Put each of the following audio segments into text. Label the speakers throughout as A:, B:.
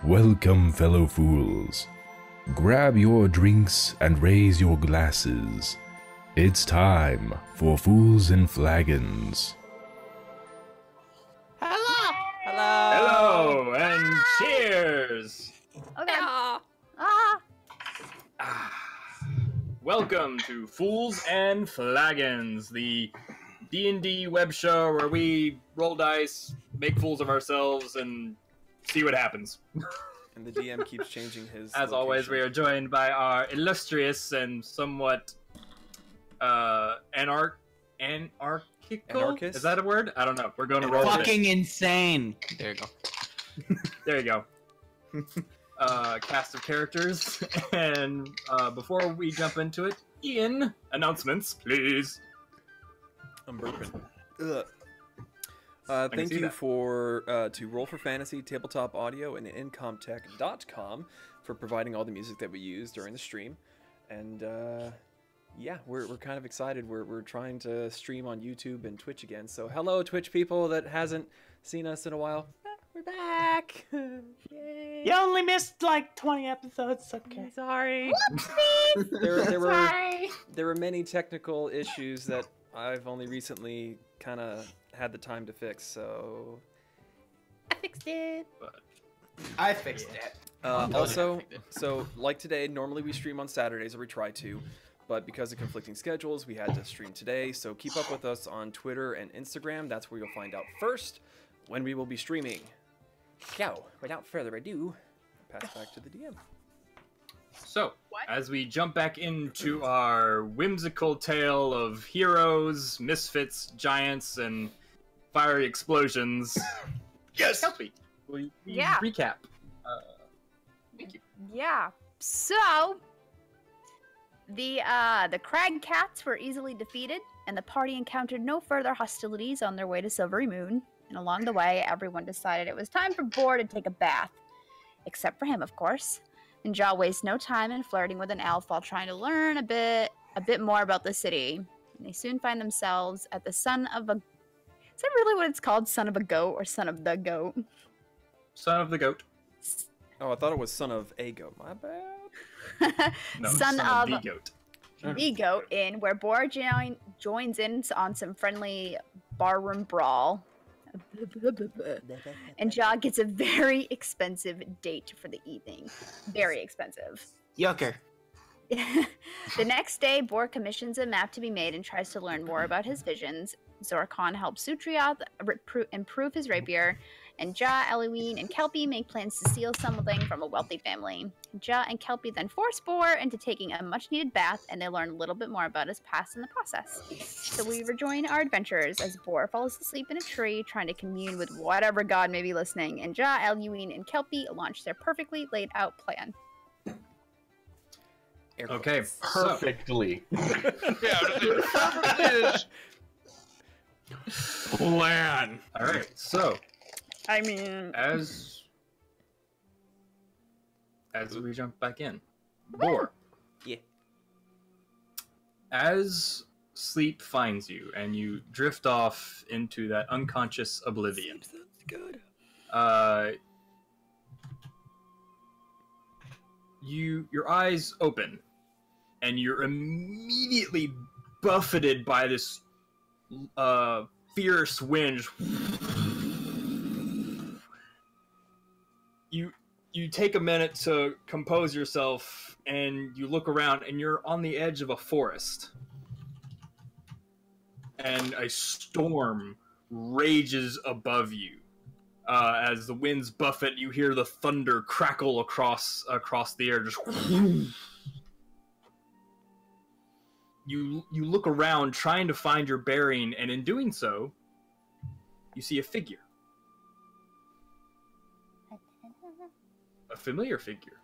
A: Welcome, fellow fools. Grab your drinks and raise your glasses. It's time for Fools and Flagons.
B: Hello!
C: Hello, and cheers!
B: Okay.
C: Welcome to Fools and Flagons, the D&D web show where we roll dice, make fools of ourselves, and see what happens.
D: And the DM keeps changing his
C: As always, we are joined by our illustrious and somewhat anarchical?
D: Anarchist?
C: Is that a word? I don't know. We're going to roll
B: Fucking insane. There you go.
C: There you go. Cast of characters. And before we jump into it, Ian, announcements, please.
D: I'm burping. Ugh. Thank you to Roll for Fantasy, Tabletop Audio, and Incomtech.com for providing all the music that we use during the stream. And yeah, we're kind of excited. We're trying to stream on YouTube and Twitch again. So hello, Twitch people that hasn't seen us in a while. We're back. Yay.
B: You only missed like 20 episodes. Okay.
D: Sorry. There were many technical issues that I've only recently kind of had the time to fix, so
E: I fixed it.
B: I fixed it.
D: Also, so like today, normally we stream on Saturdays, or we try to, but because of conflicting schedules, we had to stream today. So keep up with us on Twitter and Instagram. That's where you'll find out first when we will be streaming. So, without further ado, pass back to the DM.
C: So, as we jump back into our whimsical tale of heroes, misfits, giants, and fiery explosions. Yes! Kelpi, will you recap? Thank you.
E: Yeah. So the Cragcats were easily defeated, and the party encountered no further hostilities on their way to Silverymoon. And along the way, everyone decided it was time for Boar to take a bath, except for him, of course. And Jaa wastes no time in flirting with an elf while trying to learn a bit more about the city. And they soon find themselves at the son of a... Is that really what it's called? Son of a goat or son of the goat?
C: Son of the goat.
D: Oh, I thought it was son of a goat. My bad.
C: No,
E: son of
C: the goat.
E: The goat in where Boar joins in on some friendly barroom brawl. And Jaa gets a very expensive date for the evening. Very expensive.
B: Yucker.
E: The next day, Boar commissions a map to be made and tries to learn more about his visions. Zorkon helps Zutreoth improve his rapier, and Jaa, Elluin, and Kelpi make plans to steal something from a wealthy family. Jaa and Kelpi then force Boar into taking a much-needed bath, and they learn a little bit more about his past in the process. So we rejoin our adventures as Boar falls asleep in a tree, trying to commune with whatever god may be listening, and Jaa, Elluin, and Kelpi launch their perfectly laid-out plan.
C: Okay,
F: perfectly.
C: Plan. All right, so
E: I mean,
C: as we jump back in, Boar.
D: Yeah.
C: As sleep finds you and you drift off into that unconscious oblivion.
D: Sounds good.
C: Your eyes open, and you're immediately buffeted by this fierce wind. You take a minute to compose yourself, and you look around, and you're on the edge of a forest. And a storm rages above you. As the winds buffet, you hear the thunder crackle across the air. Just you look around trying to find your bearing, and in doing so, you see a figure. A familiar figure.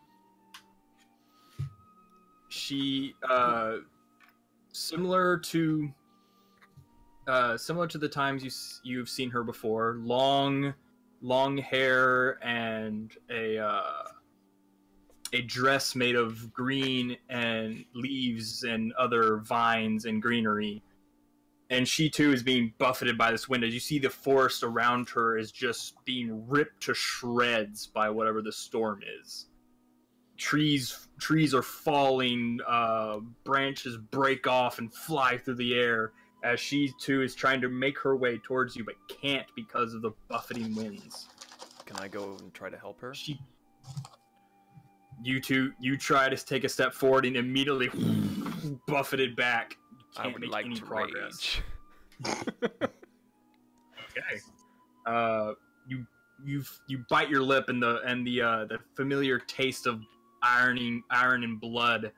C: She, similar to the times you've seen her before, long hair and a dress made of green and leaves and other vines and greenery. and she too is being buffeted by this wind. As you see, the forest around her is just being ripped to shreds by whatever the storm is. Trees are falling, branches break off and fly through the air as she too is trying to make her way towards you, but can't because of the buffeting winds.
D: Can I go and try to help her?
C: You try to take a step forward and immediately buffeted back. You
D: I
C: can't
D: would
C: make
D: like
C: any
D: to
C: progress.
D: rage.
C: Okay. You bite your lip, and the familiar taste of iron and blood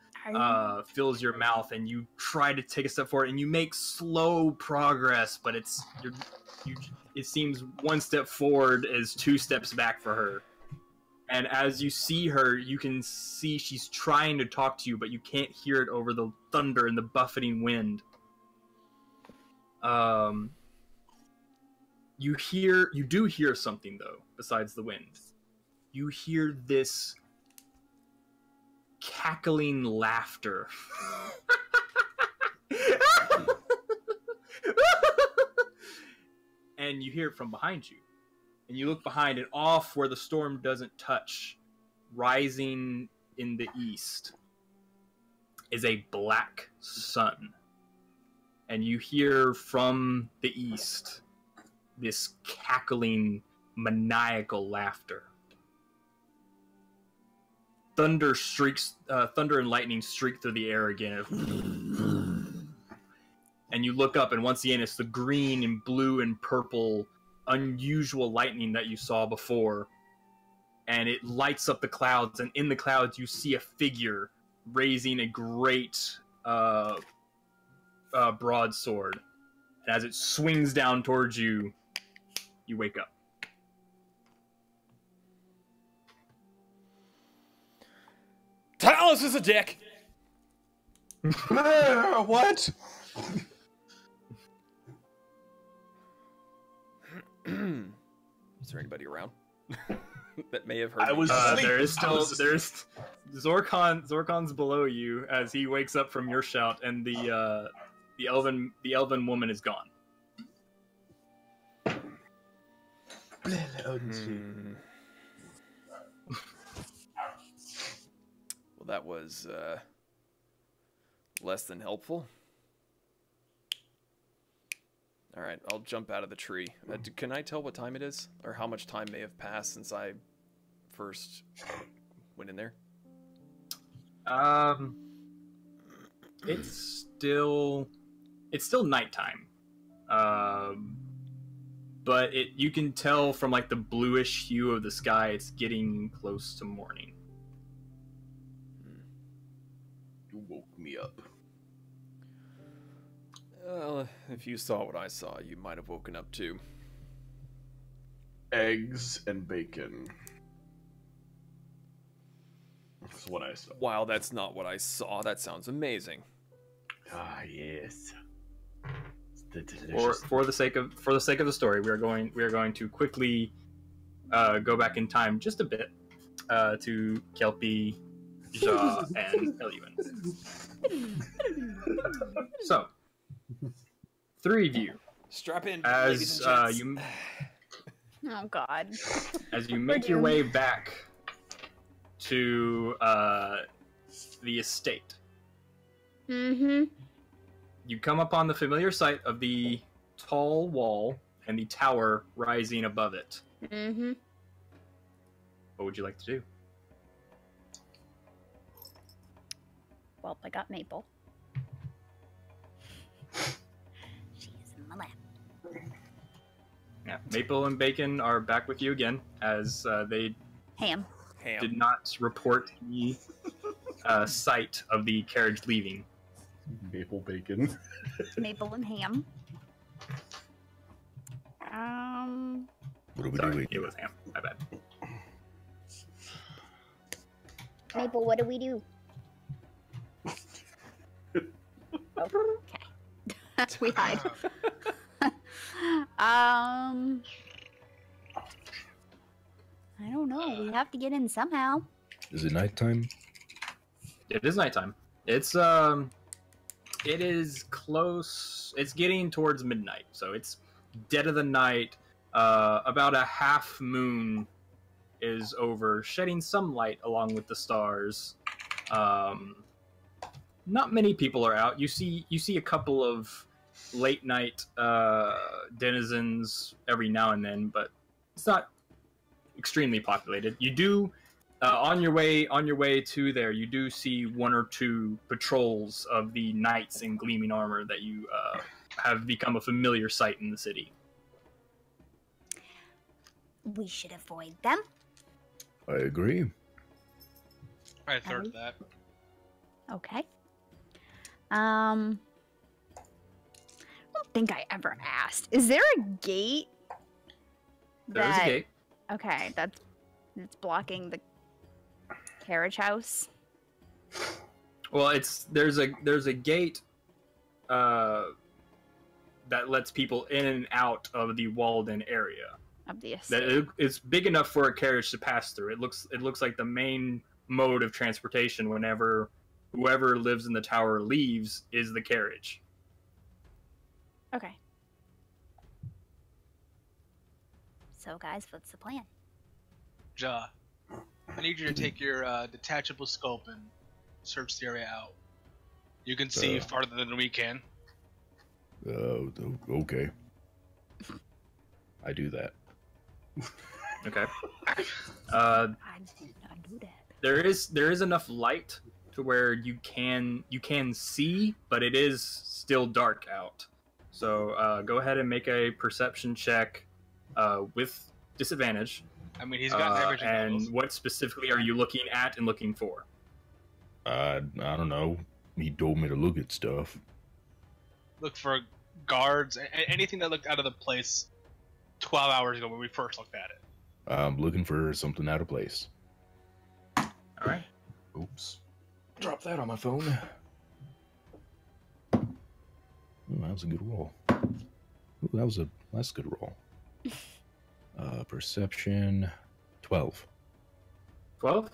C: fills your mouth, and you try to take a step forward, and you make slow progress, but it seems one step forward is 2 steps back for her. And as you see her, you can see she's trying to talk to you, but you can't hear it over the thunder and the buffeting wind. You do hear something, though, besides the wind. You hear this cackling laughter. And you hear it from behind you. And you look behind, and off where the storm doesn't touch, rising in the east, is a black sun. And you hear from the east this cackling, maniacal laughter. Thunder and lightning streak through the air again. And you look up, and once again, it's the green and blue and purple unusual lightning that you saw before. And it lights up the clouds, and in the clouds you see a figure raising a great broadsword. And as it swings down towards you, you wake up.
D: Talus is a dick!
F: What?
D: Is there anybody around that may have heard?
F: I was
C: there's Zorkon's below you as he wakes up from your shout, and the elven woman is gone.
D: Well, that was less than helpful. All right, I'll jump out of the tree. Can I tell what time it is, or how much time may have passed since I first went in there?
C: It's still nighttime. But you can tell from like the bluish hue of the sky, it's getting close to morning.
F: You woke me up.
D: Well, if you saw what I saw, you might have woken up too.
F: Eggs and bacon. That's what I saw.
D: Wow, that's not what I saw. That sounds amazing.
F: Ah, yes. The delicious.
C: For the sake of the story, we are going to quickly go back in time just a bit to Kelpi, Jaa, and Elluin. So, 3 of you,
D: Strap in,
C: as you
E: Oh God.
C: as you make your way back to the estate.
E: Mm-hmm.
C: You come upon the familiar sight of the tall wall and the tower rising above it.
E: Mm-hmm.
C: What would you like to do?
E: Well, I got Maple. She's in my lap.
C: Yeah, Maple and Bacon are back with you again, as they
E: Ham.
C: did not report the sight of the carriage leaving.
F: Maple bacon.
E: Maple and ham.
A: What are we
C: Sorry,
A: doing?
C: it was Ham. My bad.
E: Maple, what do we do? Okay. We hide. I don't know. We have to get in somehow.
A: Is it nighttime?
C: It is nighttime. It's It is close. It's getting towards midnight, so it's dead of the night. About a half moon is over, shedding some light along with the stars. Not many people are out. You see a couple of late night denizens every now and then, but it's not extremely populated. You do on your way to there, you do see one or two patrols of the knights in gleaming armor that you have become a familiar sight in the city.
E: We should avoid them.
A: I agree.
G: I third that.
E: Okay. I don't think I ever asked. Is there a gate?
C: There's a gate.
E: Okay, that's blocking the carriage house.
C: Well, there's a gate that lets people in and out of the walled-in area.
E: Of the estate.
C: That it's big enough for a carriage to pass through. It looks like the main mode of transportation whenever whoever lives in the tower leaves is the carriage.
E: Okay. So, guys, what's the plan?
G: Jaa, I need you to take your detachable scope and search the area out. You can see farther than we can.
A: Okay. I do that.
C: Okay.
E: I did not do that.
C: There is enough light to where you can see, but it is still dark out. So go ahead and make a perception check with disadvantage.
G: I mean, he's got average
C: and
G: levels.
C: what specifically are you looking at and looking for?
A: I don't know. He told me to look at stuff.
G: Look for guards, anything that looked out of the place 12 hours ago when we first looked at it.
A: I'm looking for something out of place.
C: All right.
A: Oops. Drop that on my phone. Ooh, that was a good roll. Ooh, that's a good roll. Perception 12.
C: 12?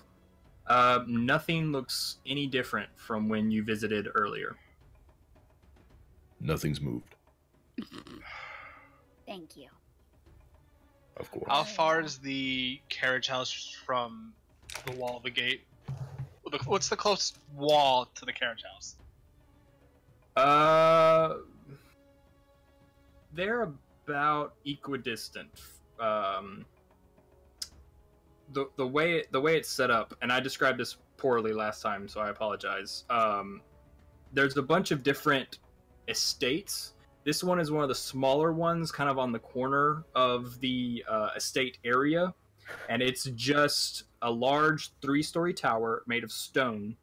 C: Nothing looks any different from when you visited earlier.
A: Nothing's moved.
E: Thank you.
A: Of course.
G: How far is the carriage house from the wall of the gate? What's the closest wall to the carriage house?
C: They're about equidistant. The way it's set up, and I described this poorly last time, so I apologize. There's a bunch of different estates. This one is one of the smaller ones, kind of on the corner of the estate area, and it's just a large 3-story tower made of stone,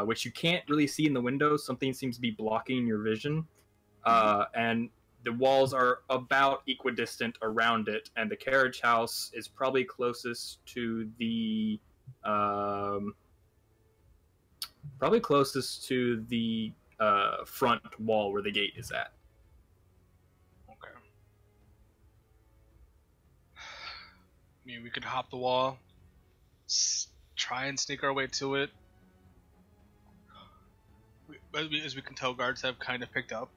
C: which you can't really see in the windows. Something seems to be blocking your vision, and the walls are about equidistant around it, and the carriage house is probably closest to the front wall where the gate is at.
G: Okay. I mean, we could hop the wall, try and sneak our way to it. As we can tell, guards have kind of picked up.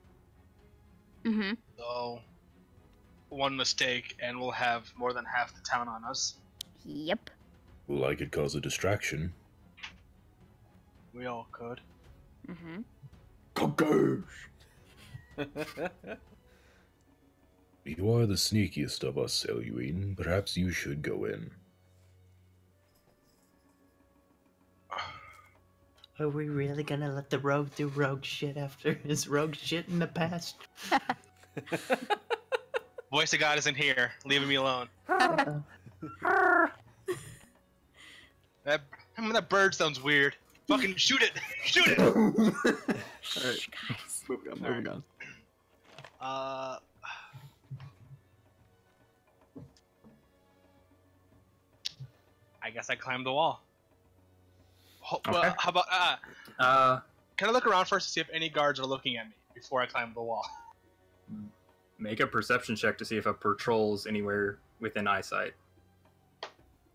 E: Mm-hmm.
G: So, one mistake and we'll have more than half the town on us.
E: Yep.
A: Well, I could cause a distraction.
G: We all could.
E: Mm-hmm.
A: You are the sneakiest of us, Elluin. Perhaps you should go in.
B: Are we really gonna let the rogue do rogue shit after his rogue shit in the past?
G: Voice of God isn't here. Leaving me alone. That bird sounds weird. Fucking shoot it! Shoot it!
D: Alright.
E: Guys.
D: Moving on.
G: I guess I climbed the wall.
C: Okay.
G: Well, how about can I look around first to see if any guards are looking at me before I climb the wall?
C: Make a perception check to see if a patrol's anywhere within eyesight.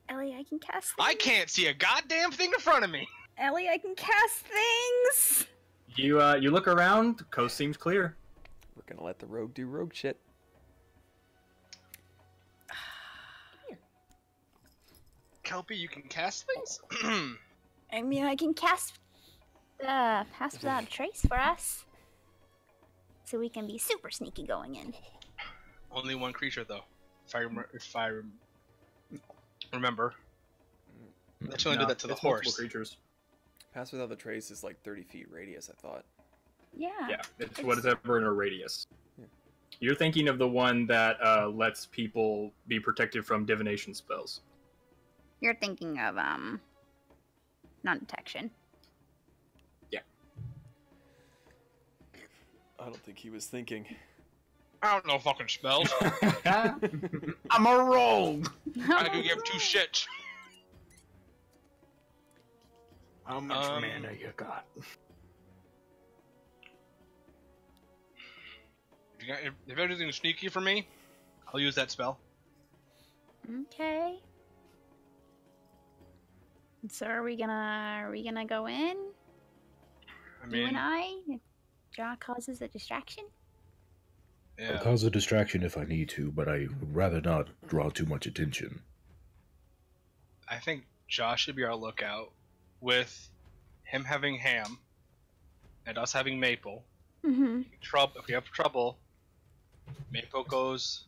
E: Ellie, I can cast things.
G: I can't see a goddamn thing in front of me.
E: Ellie, I can cast things.
C: You look around. The coast seems clear.
D: We're gonna let the rogue do rogue shit.
G: Kelpi, you can cast things?
E: I mean, I can cast pass without a trace for us. So we can be super sneaky going in.
G: Only one creature, though. If I remember. Let's only do that to the
C: it's multiple
G: horse.
C: creatures.
D: Pass without the trace is like 30 feet radius, I thought.
E: Yeah.
C: Yeah, it's whatever in a radius.
D: Yeah.
C: You're thinking of the one that lets people be protected from divination spells.
E: You're thinking of non-detection.
C: Yeah.
D: I don't think he was thinking.
G: I don't know fucking spells.
B: I'm a rogue.
G: I can give two shits.
B: How much mana you got?
G: If anything's sneaky for me, I'll use that spell.
E: Okay. So are we gonna go in?
G: I
E: You
G: mean,
E: and I? If Jaa causes a distraction?
A: I'll
G: yeah.
A: cause a distraction if I need to, but I would rather not draw too much attention.
G: I think Josh should be our lookout, with him having Ham and us having Maple.
E: Mm-hmm.
G: If we have trouble, Maple goes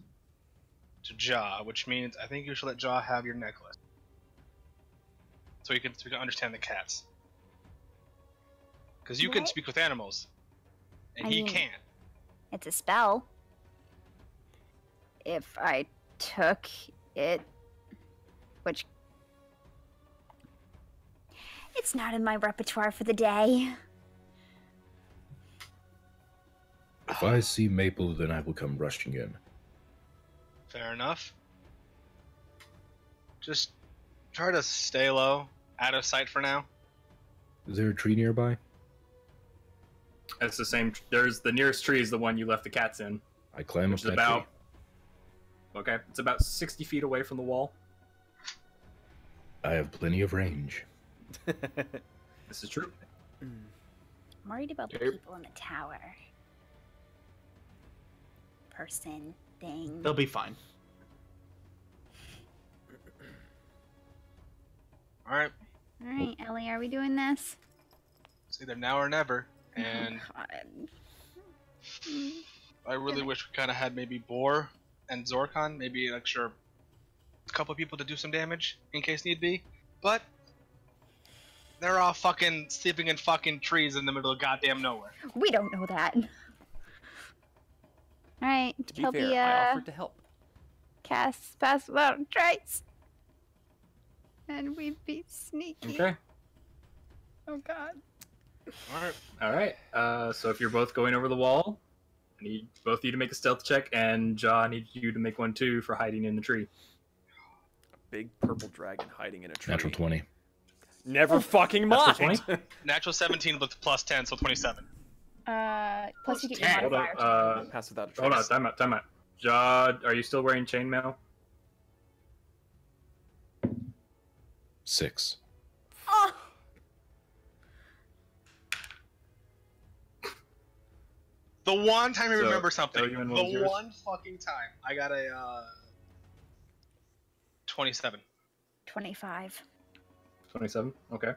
G: to Jaa, which means I think you should let Jaa have your necklace, so we can understand the cats. Because you can
E: What?
G: speak with animals, and
E: I
G: he
E: mean-
G: can't.
E: It's a spell. If I took it, which it's not in my repertoire for the day.
A: If I see Maple, then I will come rushing in.
G: Fair enough. Just try to stay low, out of sight for now.
A: Is there a tree nearby?
C: It's the same. There's the nearest tree is the one you left the cats in.
A: I climb up
C: Which is
A: that
C: about.
A: tree.
C: Okay, it's about 60 feet away from the wall.
A: I have plenty of range.
C: This is true.
E: I'm worried about the
C: Okay.
E: people in the tower. Person, thing.
B: They'll be fine.
G: Alright,
E: Alright, Ellie, are we doing this?
G: it's either now or never. And I really wish we kind of had maybe Boar and Zorkon, maybe an extra couple people to do some damage in case need be. But they're all fucking sleeping in fucking trees in the middle of goddamn nowhere.
E: We don't know that. Alright,
D: To be
E: Kelpi,
D: fair, I offered to help.
E: cast pass without a trace. And we be sneaky.
C: Okay.
E: Oh god.
G: Alright.
C: All right. So if you're both going over the wall, I need both of you to make a stealth check, and Jaa, I need you to make one too for hiding in the tree.
D: A big purple dragon hiding in a tree.
A: Natural 20.
D: Never fucking
C: Natural
D: mind.
C: 20?
G: Natural 17 with plus 10, so 27.
E: Plus you get your
C: Hold
E: modifier.
C: on.
D: Pass without a trace.
C: Hold on. Time out. Jaa, are you still wearing chainmail?
A: 6.
E: Oh!
G: The one time I
C: So,
G: remember something,
C: Elluin, what was
G: the
C: yours?
G: one fucking time, I got a 27.
E: 25.
C: 27. Okay.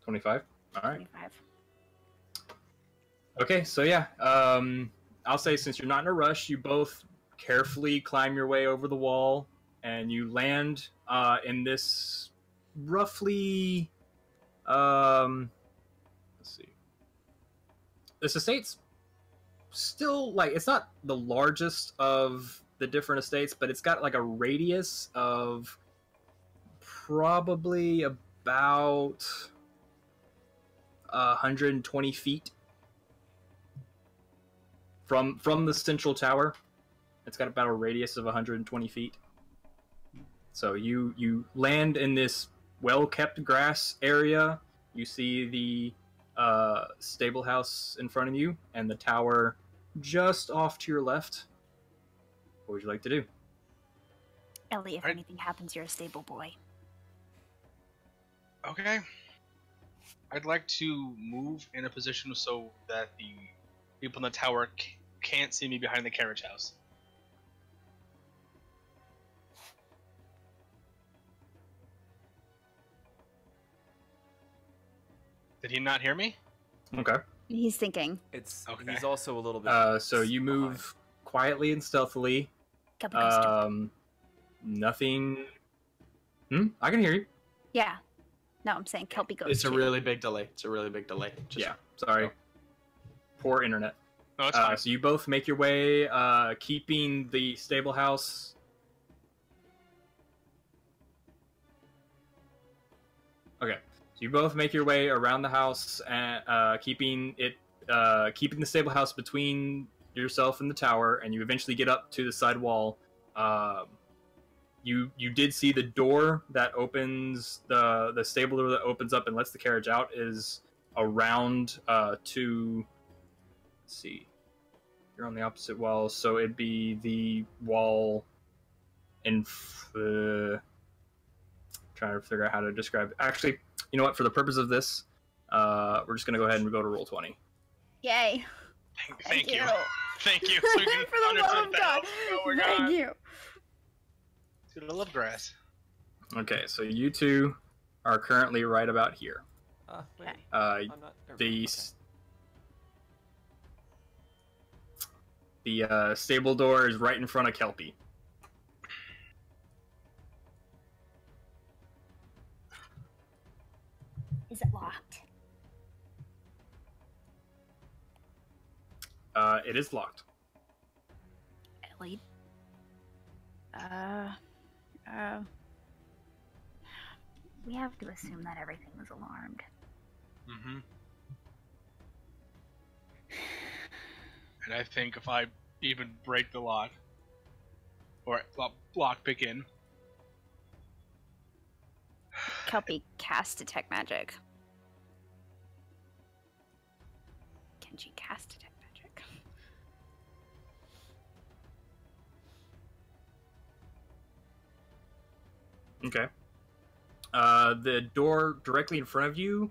C: 25. All right.
E: 25.
C: Okay. So yeah. I'll say since you're not in a rush, you both carefully climb your way over the wall, and you land in this roughly. Let's see. This estate's still like it's not the largest of the different estates, but it's got like a radius of probably about 120 feet from the central tower. It's got about a radius of 120 feet. So you land in this well-kept grass area. You see the stable house in front of you and the tower just off to your left. What would you like to do?
E: Ellie, if
G: Alright.
E: anything happens, you're a stable boy.
G: Okay. I'd like to move in a position so that the people in the tower can't see me behind the carriage house. Did he not hear me?
C: Okay.
E: He's thinking.
D: It's
G: Okay.
D: he's also a little bit.
C: So you move quietly and stealthily.
E: Kelpi goes to-
C: Nothing. I can hear you.
E: Yeah. No, I'm saying Kelpi goes.
B: It's a
E: to-
B: really big delay. It's a really big delay. Just
C: Yeah. Sorry. Poor internet.
G: No, it's fine.
C: So you both make your way, keeping the stable house. Okay. So you both make your way around the house and keeping the stable house between yourself and the tower, and you eventually get up to the side wall. You did see the door that opens the stable door that opens up and lets the carriage out is around to. Let's see. You're on the opposite wall, so it'd be the wall in. Trying to figure out how to describe it. Actually, you know what? For the purpose of this, we're just gonna go ahead and go to roll 20.
E: Yay.
G: Thank you. Thank you.
E: For
G: So we can
E: the love of
G: understand
E: God.
G: that. Oh my
E: Thank
G: God.
E: you.
G: Dude, I love grass.
C: Okay, so you two are currently right about here.
D: Wait,
E: Okay.
D: I'm not.
C: The stable door is right in front of Kelpi.
E: Is it locked?
C: It is locked.
E: Ellie. We have to assume that everything was alarmed.
G: Mm-hmm. And I think if I even break the lock, or lock pick in,
E: Kelpi cast detect magic. Can she cast detect magic?
C: Okay. The door directly in front of you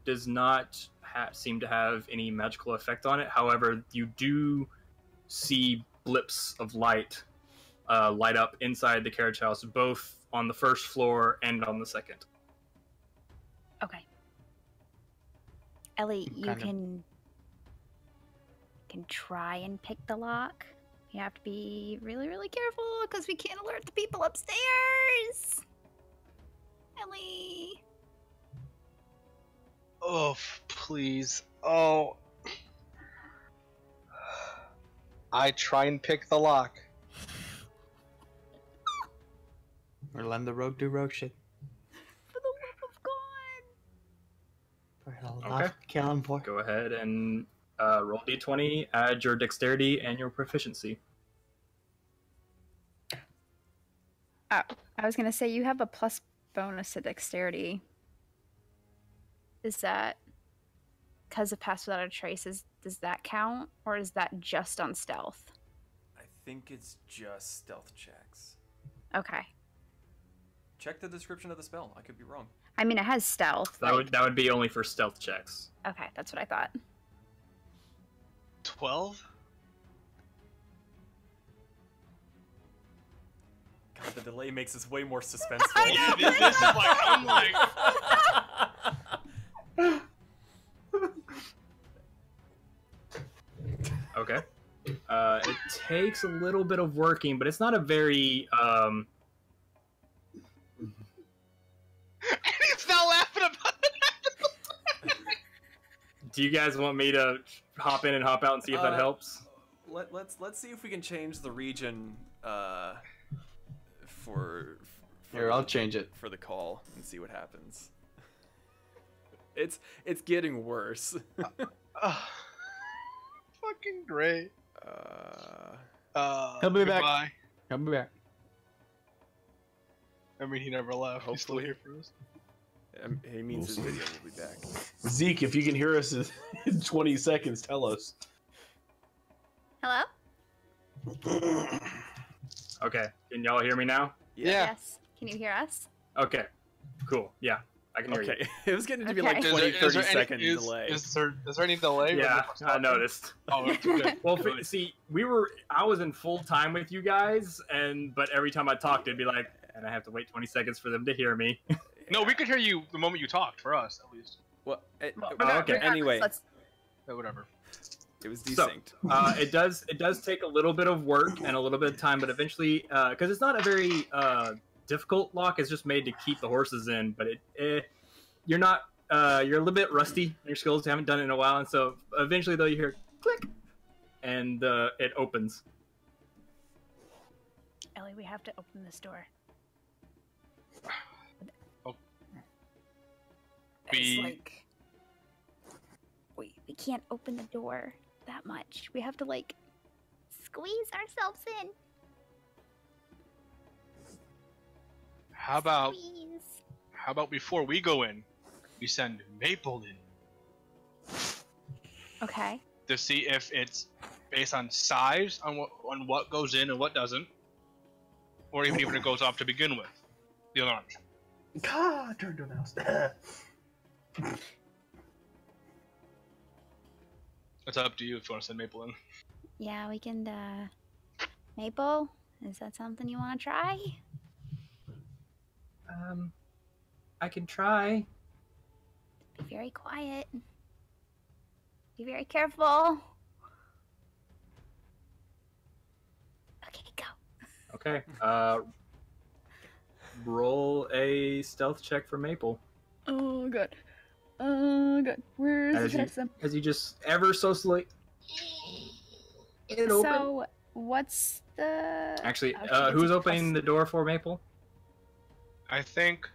C: does not seem to have any magical effect on it. However, you do see blips of light light up inside the carriage house, both on the first floor and on the second.
E: Okay. Ellie, you
B: Kind of-
E: can try and pick the lock. You have to be really, really careful because we can't alert the people upstairs. Ellie.
G: oh please, oh. I try and pick the lock.
B: We're letting the rogue do rogue shit.
E: For the love of God.
B: I'll kill him for.
C: Go ahead and roll d20, add your dexterity and your proficiency.
E: Oh, I was gonna say you have a plus bonus to dexterity. Is that because of Pass Without a Trace? Does that count, or is that just on stealth?
D: I think it's just stealth checks.
E: Okay.
D: Check the description of the spell. I could be wrong.
E: I mean, it has stealth.
C: That would be only for stealth checks.
E: Okay, that's what I thought.
G: 12?
D: God, the delay makes this way more suspenseful.
G: Yeah, this is like, I'm like,
C: Okay. It takes a little bit of working, but it's not a very
G: and he's not laughing about it.
C: Do you guys want me to hop in and hop out and see if that helps?
D: Let's see if we can change the region for
B: Here, I'll change it.
D: for the call and see what happens. It's getting worse.
G: Fucking great.
B: He'll be back.
G: Goodbye.
B: I'll be back.
G: I mean, he never left. He's still
D: Hopefully.
G: here for us.
D: He means his video will be back.
F: Zeke, if you can hear us in 20 seconds, tell us.
E: Hello?
C: Okay. Can y'all hear me now?
G: Yeah.
E: Yes. Can you hear us?
C: Okay. Cool. Yeah. I can hear you.
D: Okay, it was getting to be
E: Okay.
D: like
G: Is
D: 20,
G: there-
D: 30
G: is there any-
D: second delay.
G: Is there any delay?
C: Yeah, I noticed.
G: Oh, that's good.
C: Well, see, I was in full time with you guys, but every time I talked, it'd be like, and I have to wait 20 seconds for them to hear me.
G: No, we could hear you the moment you talked. For us, at least.
D: Well,
C: okay.
D: Anyway,
G: Whatever.
D: it was
C: So,
D: desynced.
C: it does take a little bit of work and a little bit of time, but eventually, because it's not a very difficult lock, it's just made to keep the horses in. But you're not, you're a little bit rusty in your skills. You haven't done it in a while, and so eventually, though, you hear click, and it opens.
E: Ellie, we have to open this door.
G: Oh.
E: It's like we can't open the door that much. We have to like squeeze ourselves in.
G: How about
E: Squeeze.
G: before we go in, we send Maple in
E: Okay.
G: to see if it's based on size on what goes in and what doesn't, or even if it goes off to begin with. The alarms.
F: God, turn to mouse.
G: It's up to you if you want to send Maple in.
E: Yeah, we can. Maple, is that something you want to try?
C: I can try.
E: Be very quiet. Be very careful. Okay, go.
C: Okay. Roll a stealth check for Maple.
E: Oh, good. Oh, good. Where's
C: As
E: the
C: you,
E: system?
C: as you just ever so slowly. It open.
E: So, what's the...
C: Actually,
E: Oh, she gets
C: who's
E: a
C: opening the door for Maple?
G: I think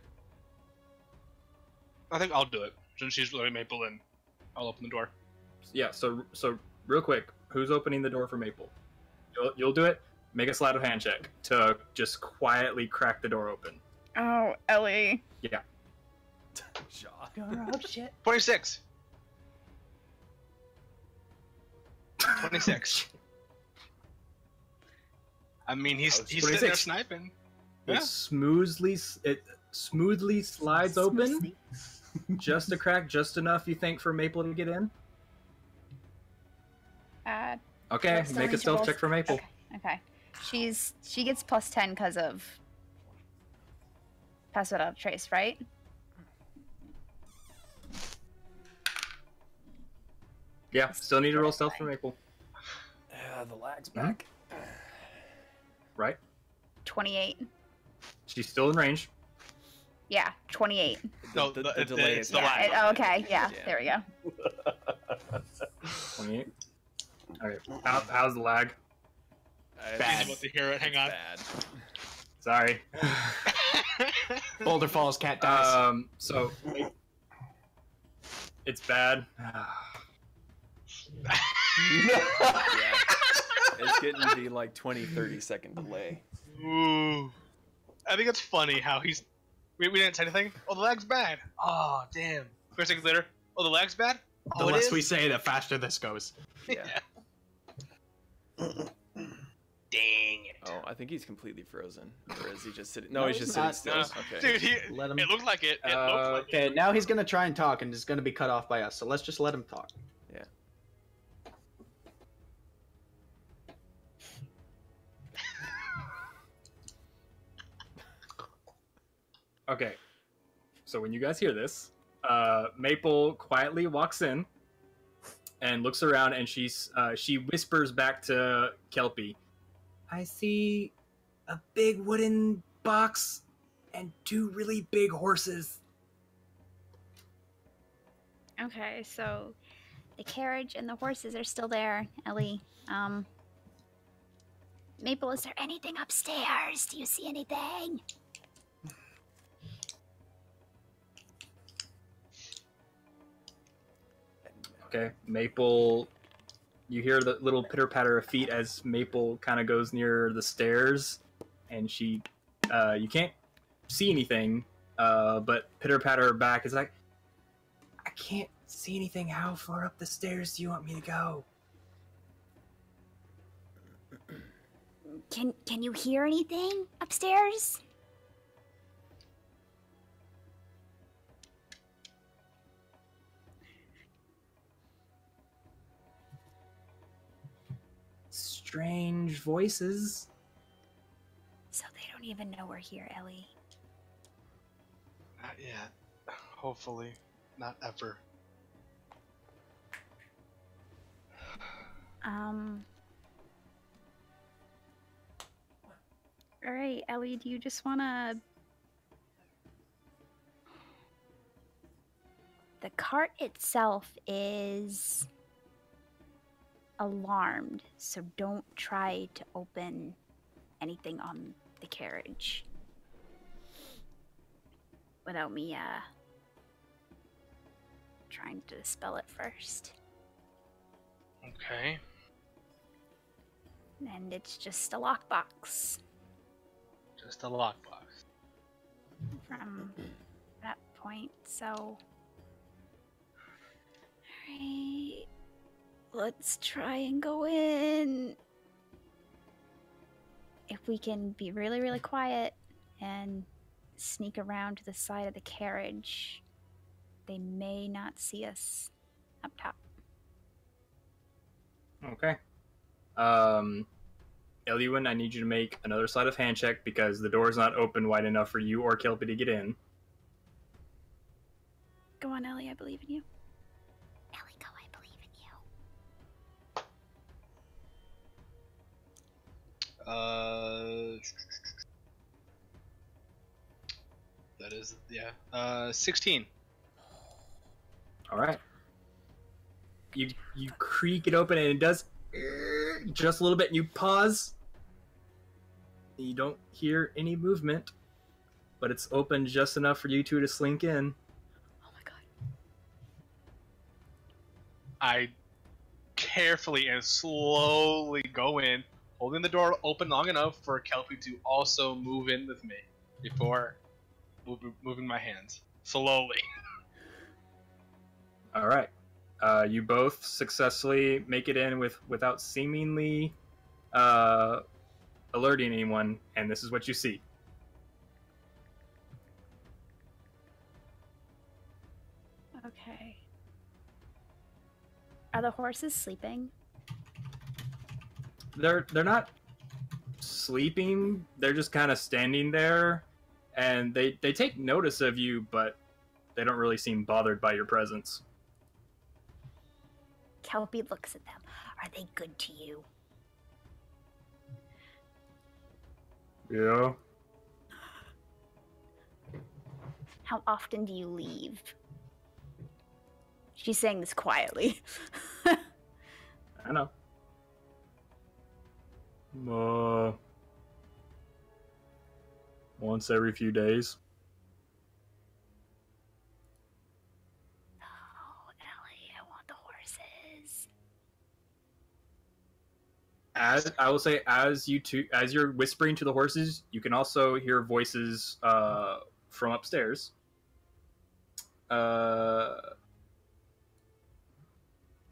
G: I'll do it since she's letting Maple in. I'll open the door.
C: Yeah. So real quick, who's opening the door for Maple? You'll do it. Make a sleight of hand check to just quietly crack the door open.
E: Oh, Ellie.
C: Yeah.
B: Oh shit.
G: 26. 26. I mean, he's sitting there
C: 26.
G: sniping.
C: It
G: Yeah.
C: smoothly slides open. Just a crack, just enough, you think, for Maple to get in? Okay,
E: still
C: make
E: need
C: a
E: to
C: stealth
E: roll-
C: check for Maple.
E: Okay. She gets plus 10 because of pass without trace, right?
C: Yeah, still need to roll stealth for Maple.
D: The lag's back.
C: Right?
E: 28.
C: She's still in range.
E: Yeah, 28.
G: No,
D: the
G: the
D: delay
G: it's
D: is
G: the
D: back.
G: lag.
E: Okay, yeah,
D: Yeah.
E: there we go.
C: 28. Alright, how's the lag?
G: He's about to hear it. Hang on.
D: Bad.
C: Sorry.
F: Boulder Falls, cat dies.
C: So it's bad.
D: Yeah. It's getting to be like 20-30 second delay.
G: Ooh. I think it's funny how we didn't say anything. Oh, the lag's bad. Oh, damn. 30 seconds later. Oh, the lag's bad?
F: The
G: Oh, it
F: less
G: is?
F: we say, the faster this goes.
D: Yeah.
G: Dang it.
D: Oh, I think he's completely frozen. Or is he just sitting? No, he's just sitting
B: not.
D: still.
G: No.
D: Okay.
G: Dude,
B: Let him.
G: it looked like it. It looked like
B: Okay, now he's gonna try and talk, and it's gonna be cut off by us. So let's just let him talk.
D: Yeah.
C: Okay. So when you guys hear this, Maple quietly walks in and looks around, and she whispers back to Kelpi, "I see a big wooden box and two really big horses."
E: Okay, so the carriage and the horses are still there, Ellie. Maple, is there anything upstairs? Do you see anything?
C: Okay, Maple, you hear the little pitter patter of feet as Maple kind of goes near the stairs, and she, you can't see anything, but pitter patter back is like, "I can't see anything. How far up the stairs do you want me to go?"
E: Can you hear anything upstairs?
C: strange voices.
E: So they don't even know we're here, Ellie.
G: Not yet. Hopefully. Not ever.
E: Alright, Ellie, do you just wanna... The cart itself is alarmed, so don't try to open anything on the carriage without me trying to dispel it first.
G: Okay.
E: And it's just a lockbox
G: Just a lockbox.
E: from that point, so... Alright, let's try and go in. If we can be really, really quiet and sneak around to the side of the carriage, they may not see us up top.
C: Okay. Elluin, I need you to make another sleight of hand check because the door's not open wide enough for you or Kelpi to get in.
E: Go on, Ellie, I believe in you. Ellie, go, I believe in you.
G: That is, yeah. 16.
C: All right. You creak it open and it does just a little bit. And you pause. You don't hear any movement, but it's open just enough for you two to slink in.
E: Oh my god.
G: I carefully and slowly go in, holding the door open long enough for Kelpi to also move in with me before moving my hands. Slowly.
C: All right. You both successfully make it in without seemingly alerting anyone, and this is what you see.
E: Okay. Are the horses sleeping?
C: They're not sleeping. They're just kind of standing there, and they take notice of you, but they don't really seem bothered by your presence.
E: Kelpi looks at them. Are they good to you?
C: Yeah.
E: How often do you leave? She's saying this quietly.
C: I know. Once every few days.
E: Oh, Ellie, I want the horses.
C: As I will say, as you're whispering to the horses, you can also hear voices from upstairs.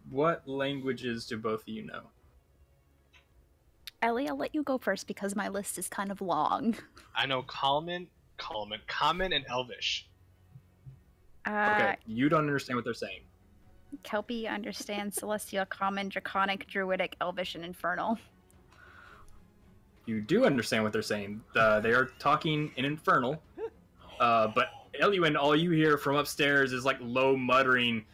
C: What languages do both of you know?
E: Ellie, I'll let you go first because my list is kind of long.
G: I know Common, and Elvish.
C: Okay, you don't understand what they're saying.
E: Kelpi understands Celestial, Common, Draconic, Druidic, Elvish, and Infernal.
C: You do understand what they're saying. They are talking in Infernal, but Elluin, all you hear from upstairs is like low muttering,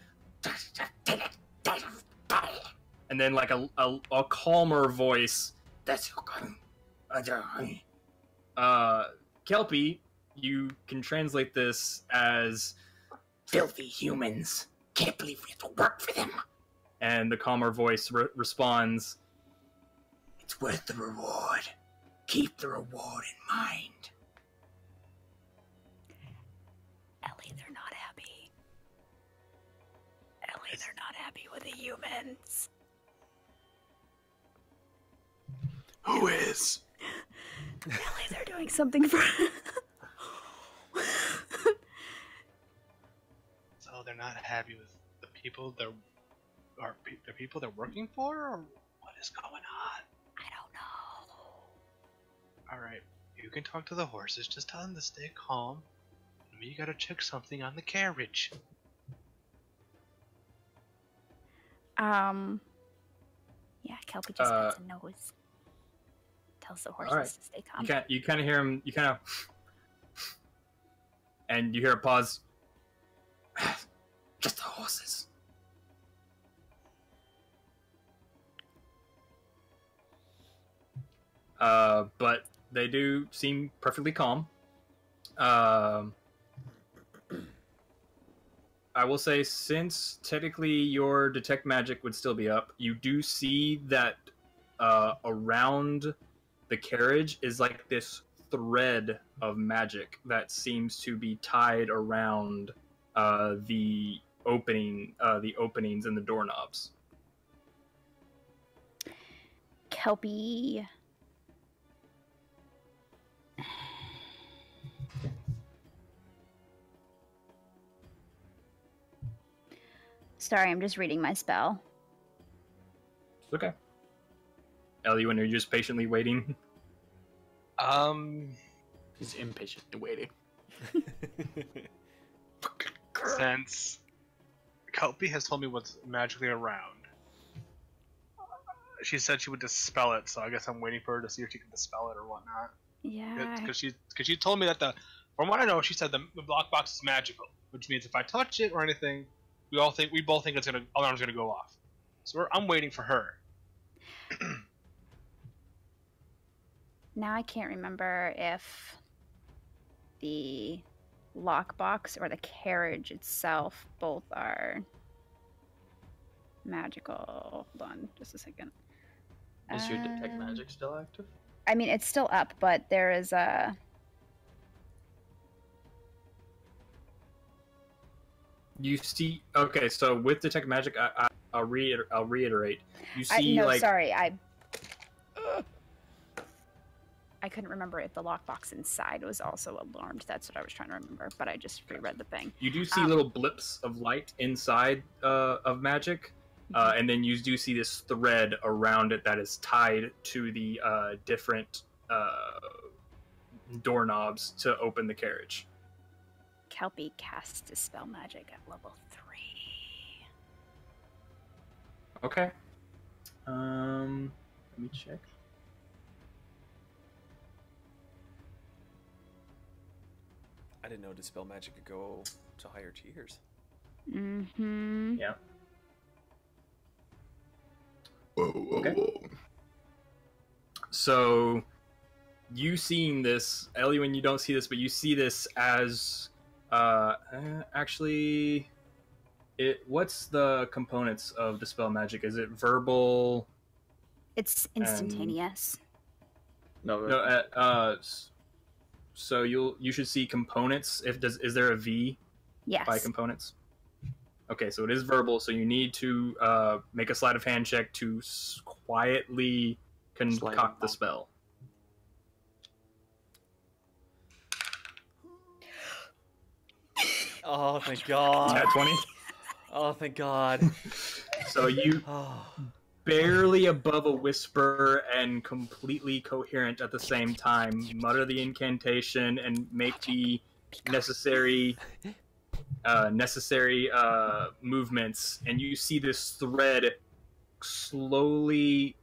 C: and then like a calmer voice. Kelpi, you can translate this as filthy humans. Can't believe we have to work for them. And the calmer voice responds, it's worth the reward. Keep the reward in mind.
E: Ellie, they're not happy. Ellie, they're not happy with the humans.
C: Who is?
E: Ellie, they're doing something for...
G: So they're not happy with the people the people they're working for, or what is going on?
E: I don't know.
G: Alright, you can talk to the horses, just tell them to stay calm. We gotta check something on the carriage.
E: Yeah, Kelpi just has a nose. Tells the horses to stay calm.
C: You kind of hear him. You kind of, and you hear a pause. Just the horses. But they do seem perfectly calm. I will say, since technically your detect magic would still be up, you do see that around the carriage is like this thread of magic that seems to be tied around the openings and the doorknobs.
E: Kelpi. Sorry, I'm just reading my spell.
C: It's okay. Elluin, are you just patiently waiting?
B: He's impatiently waiting.
G: Since Kelpi has told me what's magically around, she said she would dispel it, so I guess I'm waiting for her to see if she can dispel it or whatnot.
E: Yeah.
G: Because she told me that from what I know, she said the block box is magical, which means if I touch it or anything, we both think alarm's gonna go off. So I'm waiting for her.
E: Now I can't remember if the lockbox or the carriage itself both are magical. Hold on just a second.
B: Is your detect magic still active?
E: I mean, it's still up, but there is a...
C: You see, okay, so with detect magic, I'll reiterate. You see,
E: sorry, I couldn't remember if the lockbox inside was also alarmed. That's what I was trying to remember, but I just reread the thing.
C: You do see little blips of light inside of magic, and then you do see this thread around it that is tied to the different doorknobs to open the carriage.
E: Kelpi casts Dispel Magic at level 3.
C: Okay. Let me check.
D: I didn't know Dispel Magic could go to higher tiers.
E: Mm-hmm.
C: Yeah. Okay. So, you seeing this, Elluin, you don't see this, but you see this as, actually, what's the components of Dispel Magic? Is it verbal?
E: It's instantaneous.
C: So you should see components. Is there a V?
E: Yes.
C: By components? Okay, so it is verbal, so you need to make a sleight of hand check to quietly concoct the spell.
D: Oh, thank God.
C: At 20?
D: Oh, thank God.
C: So you barely above a whisper and completely coherent at the same time mutter the incantation and make the necessary movements, and you see this thread slowly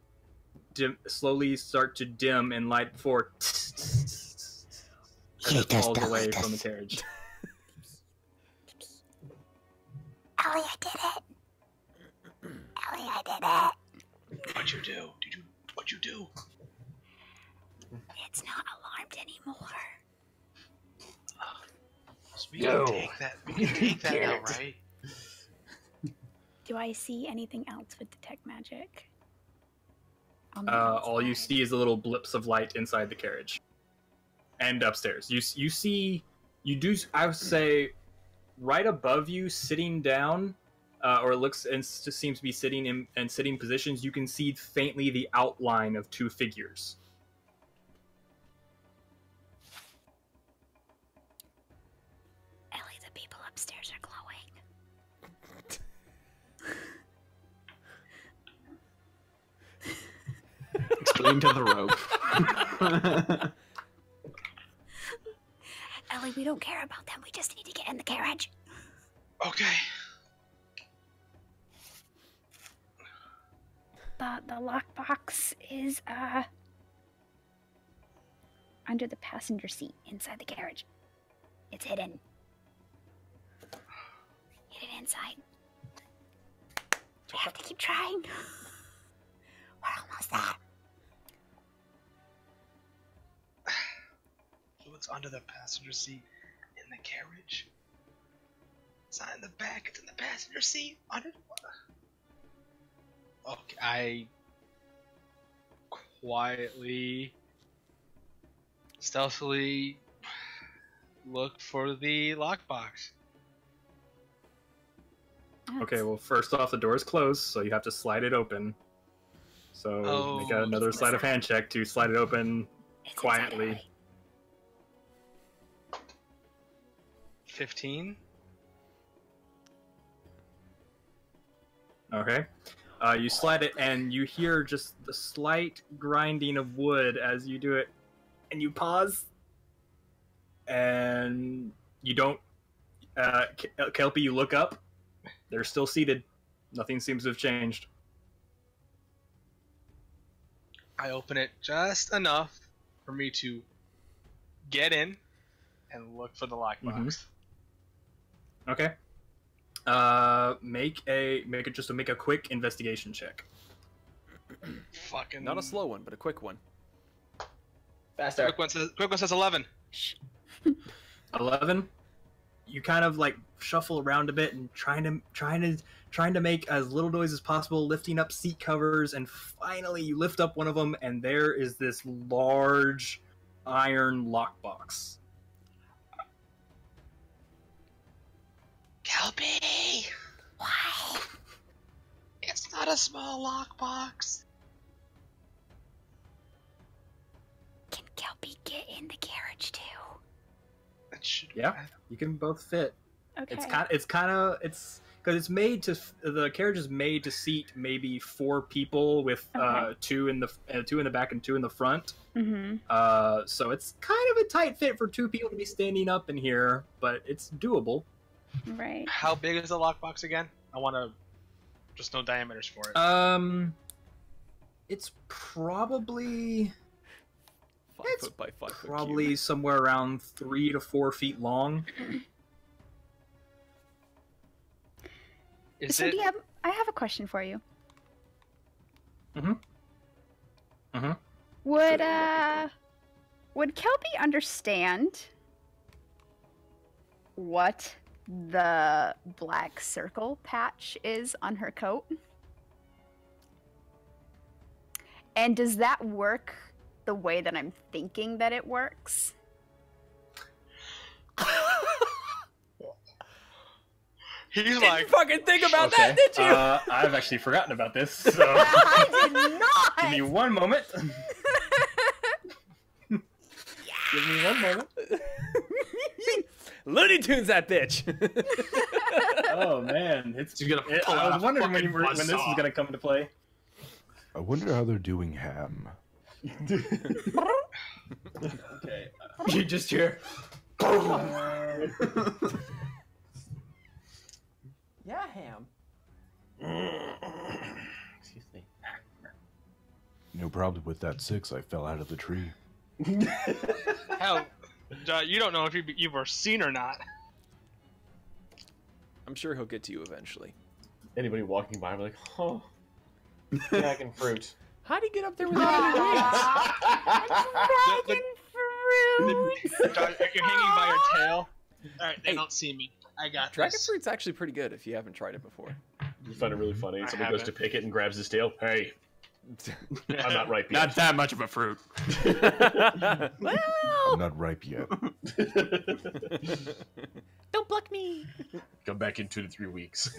C: start to dim and light before as it falls away from the carriage.
E: Ellie, I did it. Ellie, I did it.
G: What'd you do? What'd you do?
E: It's not alarmed anymore.
G: So we can take that. We can take that now, right?
E: Do I see anything else with Detect Magic?
C: All you see is the little blips of light inside the carriage. And upstairs. You see, I would say, right above you, sitting down, or it looks and just seems to be sitting in sitting positions, you can see faintly the outline of two figures.
E: Ellie, the people upstairs are glowing.
B: Explain to the rogue.
E: Ellie, we don't care about them. We just need to get in the carriage.
G: Okay.
E: the lockbox is under the passenger seat inside the carriage. It's hidden. Hidden inside. We have to keep trying. We're almost there.
G: So it's under the passenger seat in the carriage. It's not in the back, it's in the passenger seat. Under the... Okay, I quietly, stealthily look for the lockbox.
C: Okay, well, first off, the door is closed, so you have to slide it open. So make another sleight of hand check to slide it open quietly.
G: 15.
C: Okay. You slide it, and you hear just the slight grinding of wood as you do it, and you pause, and you don't. Kelpi, you look up. They're still seated. Nothing seems to have changed.
G: I open it just enough for me to get in and look for the lockbox.
C: Okay. Make a quick investigation check.
G: Fucking
D: Not a slow one, but a quick one.
F: Faster.
G: Quick one says 11.
C: 11. You kind of like shuffle around a bit and trying to make as little noise as possible, lifting up seat covers, and finally you lift up one of them, and there is this large iron lockbox.
G: Kelpi!
E: Why?
G: It's not a small lockbox.
E: Can Kelpi get in the carriage too?
G: It should.
C: Yeah, you can both fit.
E: Okay.
C: It's because it's made to, the carriage is made to seat maybe 4 people with two in the back and 2 in the front. So it's kind of a tight fit for 2 people to be standing up in here, but it's doable.
E: Right.
G: How big is the lockbox again? I want to just know diameters for it.
C: It's probably
D: 5 foot by 5 foot.
C: probably
D: cube.
C: somewhere around 3 to 4 feet long.
G: Is
E: So
G: it?
E: I have a question for you.
C: Mm-hmm.
E: Would Kelpi understand what the black circle patch is on her coat? And does that work the way that I'm thinking that it works?
G: He's like,
D: Fucking think about that, did you?
C: I've actually forgotten about this, so
E: I did not!
C: give me one moment. Give me one moment.
D: Looney Tunes, that bitch.
C: Oh man,
F: You're gonna pull
C: I
F: out
C: was
F: a
C: wondering
F: fucking
C: when this was
F: buzzsaw.
C: gonna come into play.
A: I wonder how they're doing ham.
F: Okay. You just hear.
D: Yeah, ham.
F: Excuse me.
A: No problem with that 6. I fell out of the tree.
G: hell, you don't know if you were seen or not.
D: I'm sure he'll get to you eventually.
F: Anybody walking by, I'm like, oh, dragon fruit.
D: How'd he get up there without any wings?
E: Dragon fruit!
G: You're hanging by your tail. Alright, they
D: Hey.
G: don't see me. I got
D: Dragon
G: this.
D: fruit's actually pretty good if you haven't tried it before.
F: You find it really funny.
G: I
F: Somebody goes to
G: haven't.
F: pick it and grabs his tail. Hey, I'm not ripe yet.
C: Not that much of a fruit.
A: I'm not ripe yet.
D: Don't pluck me.
F: Come back in 2 to 3 weeks.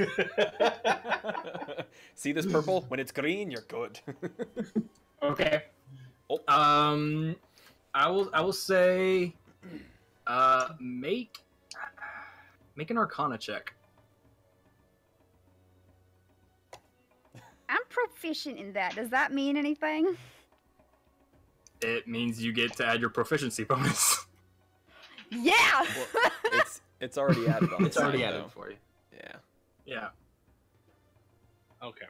D: See this purple? When it's green, you're good.
C: Okay.
D: Oh.
C: I will say, make an Arcana check.
E: I'm proficient in that. Does that mean anything?
C: It means you get to add your proficiency bonus.
E: Yeah!
D: Well, it's already added on.
F: It's
D: the
F: already
D: side,
F: added
D: though.
F: for you.
D: Yeah.
C: Yeah.
G: Okay.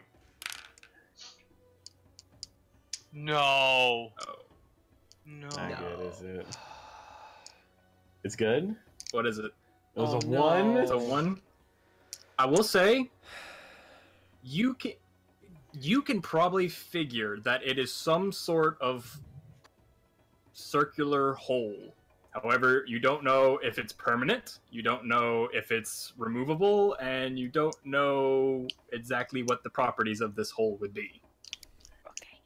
G: No.
C: Oh.
G: No.
F: Not good, is it? It's good?
C: What is it?
F: It was a
D: no.
F: 1?
C: It's a 1. I will say, you can probably figure that it is some sort of circular hole. However, you don't know if it's permanent, you don't know if it's removable, and you don't know exactly what the properties of this hole would be.
E: Okay.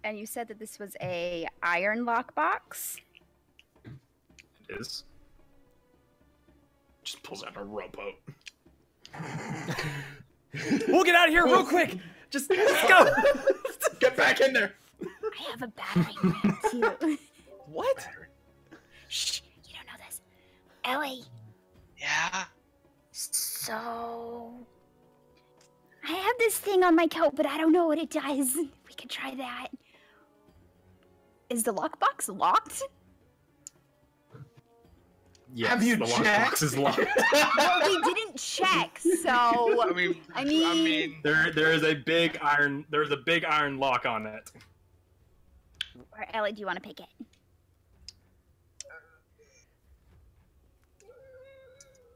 E: And you said that this was a iron lockbox?
C: It is. Just pulls out a rowboat.
D: We'll get out of here real quick. Just let's go.
C: Get back in there!
E: I have a battering ram too.
D: What?
E: Shh, you don't know this. Ellie,
G: Yeah.
E: so I have this thing on my coat, but I don't know what it does. We could try that. Is the lockbox locked?
C: Yes,
F: Have you
C: the
F: checked?
C: lockbox is locked.
E: Well, we didn't check, so
G: I mean,
C: There is a big iron. There's a big iron lock on it.
E: Or Ellie, do you want to pick it?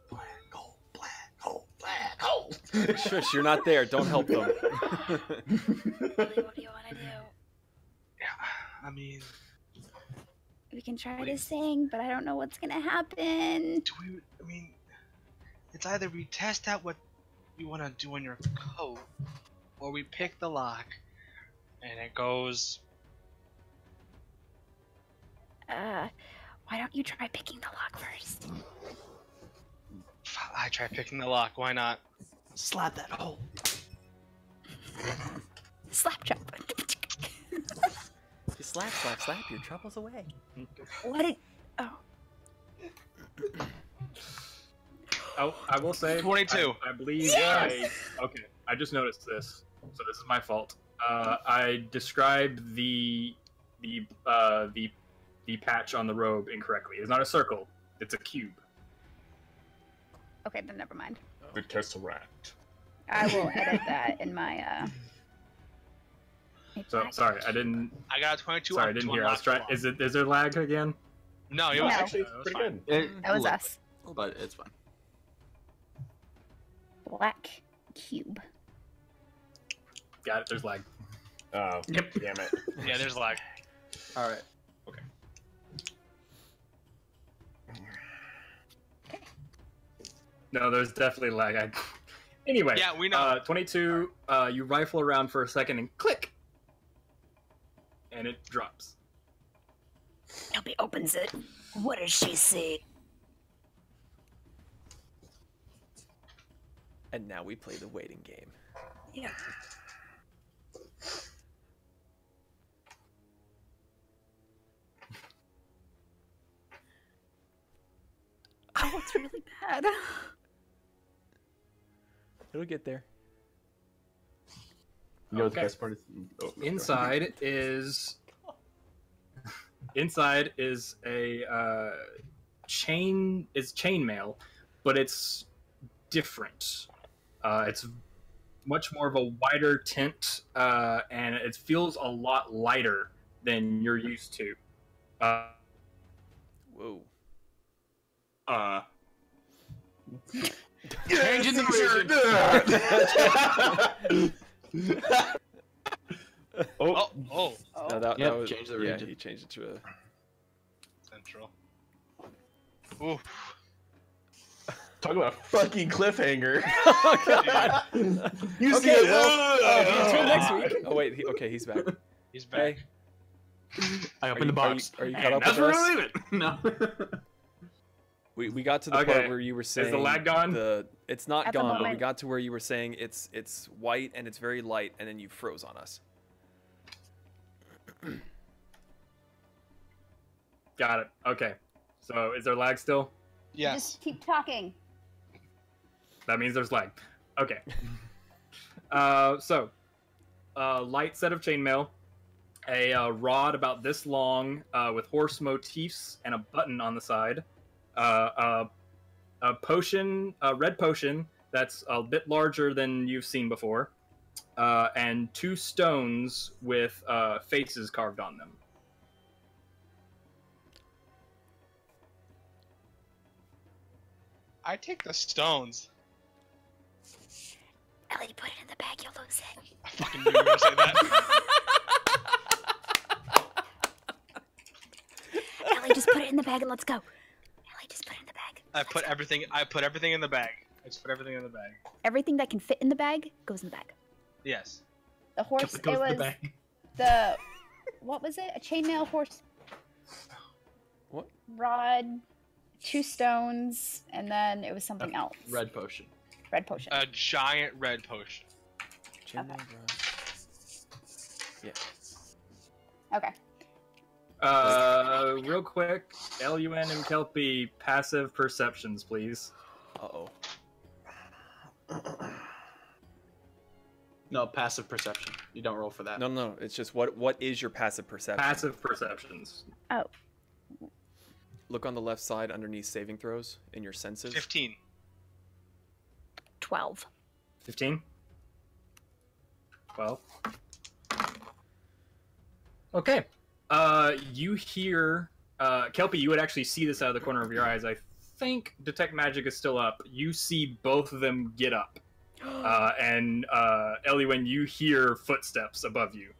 F: Black hole, black hole, black hole.
D: Shush, you're not there. Don't help them.
E: Ellie, what do you want to do?
G: yeah. I mean,
E: We can try this thing, but I don't know what's gonna happen.
G: I mean, it's either we test out what you want to do on your coat, or we pick the lock, and it goes.
E: Why don't you try picking the lock first?
G: I try picking the lock. Why not?
B: Slap that hole.
E: Slap chop.
D: You slap, slap, slap. Your troubles away.
E: What did... Oh.
C: Oh, I will say
G: 22.
C: I believe
E: Yes!
C: okay. I just noticed this, so this is my fault. I described the patch on the robe incorrectly. It's not a circle; it's a cube.
E: Okay, then never mind.
F: The Tesseract.
E: I will edit that in my,
C: So sorry, I didn't.
G: I got a 22.
C: Sorry, I didn't hear. I was trying. Is there lag again?
G: No, it
E: No.
G: was
F: Actually,
G: it was
F: pretty
G: fine.
F: good.
E: That was us.
B: But it's fine.
E: Black cube.
C: Got it. There's lag.
F: Oh,
B: Yep.
F: damn it.
G: Yeah, there's lag.
B: All right.
C: No, there's definitely lag. Anyway.
G: Yeah, we know.
C: 22. You rifle around for a second and click, and it drops.
E: Kelpi opens it. What does she see?
D: And now we play the waiting game.
E: Yeah. Oh, it's really bad.
D: It'll get there.
F: You know what the
C: Okay.
F: best part is? Oh, no,
C: Inside is a chainmail, but it's different. It's much more of a wider tint, and it feels a lot lighter than you're used to.
D: Whoa.
C: Changing the
G: Oh.
D: No, that
B: Yep,
D: was,
B: change the
D: yeah,
B: region.
D: he changed it to a...
G: Central. Ooh.
F: Talk about a fucking cliffhanger.
D: Oh, God.
F: You see
D: Okay,
F: it?
D: well, tune next week. Oh, wait. Okay, he's back.
G: He's back.
B: I opened the box.
D: Are you
C: And
D: caught up
C: that's
D: with
C: where
D: us?
C: we leave it. No.
D: We got to the
C: Okay.
D: part where you were saying...
C: the lag gone?
D: It's not
E: At the
D: gone, but we
E: moment.
D: got to where you were saying it's white and it's very light, and then you froze on us.
C: Got it. Okay. So is there lag still?
G: Yes.
E: Just keep talking.
C: That means there's lag. Okay. Light set of chainmail, a rod about this long with horse motifs and a button on the side, a potion, a red potion that's a bit larger than you've seen before, and 2 stones with faces carved on them.
G: I take the stones.
E: Ellie, put it in the bag, you'll lose it.
G: I fucking knew you were gonna say that.
E: Ellie, just put it in the bag and let's go. Ellie, just put it in the bag.
G: I put everything in the bag. I just put everything in the bag.
E: Everything that can fit in the bag goes in the bag.
G: Yes.
E: The horse,
B: Goes in the bag.
E: What was it? A chainmail horse.
D: What?
E: Rod, 2 stones, and then it was something else.
B: Red potion.
E: Red potion.
G: A giant red potion.
D: Chainmail
E: Okay.
D: rod. Yeah.
E: Okay.
C: Real quick, Elluin and Kelpi, passive perceptions, please.
D: Uh-oh.
B: No, passive perception. You don't roll for that.
D: No. It's just what is your passive perception?
C: Passive perceptions.
E: Oh.
D: Look on the left side underneath saving throws in your senses.
G: 15.
E: 12.
C: 15? 12. Okay. You hear... Kelpi, you would actually see this out of the corner of your eyes. I think Detect Magic is still up. You see both of them get up. And Ellie, when you hear footsteps above you.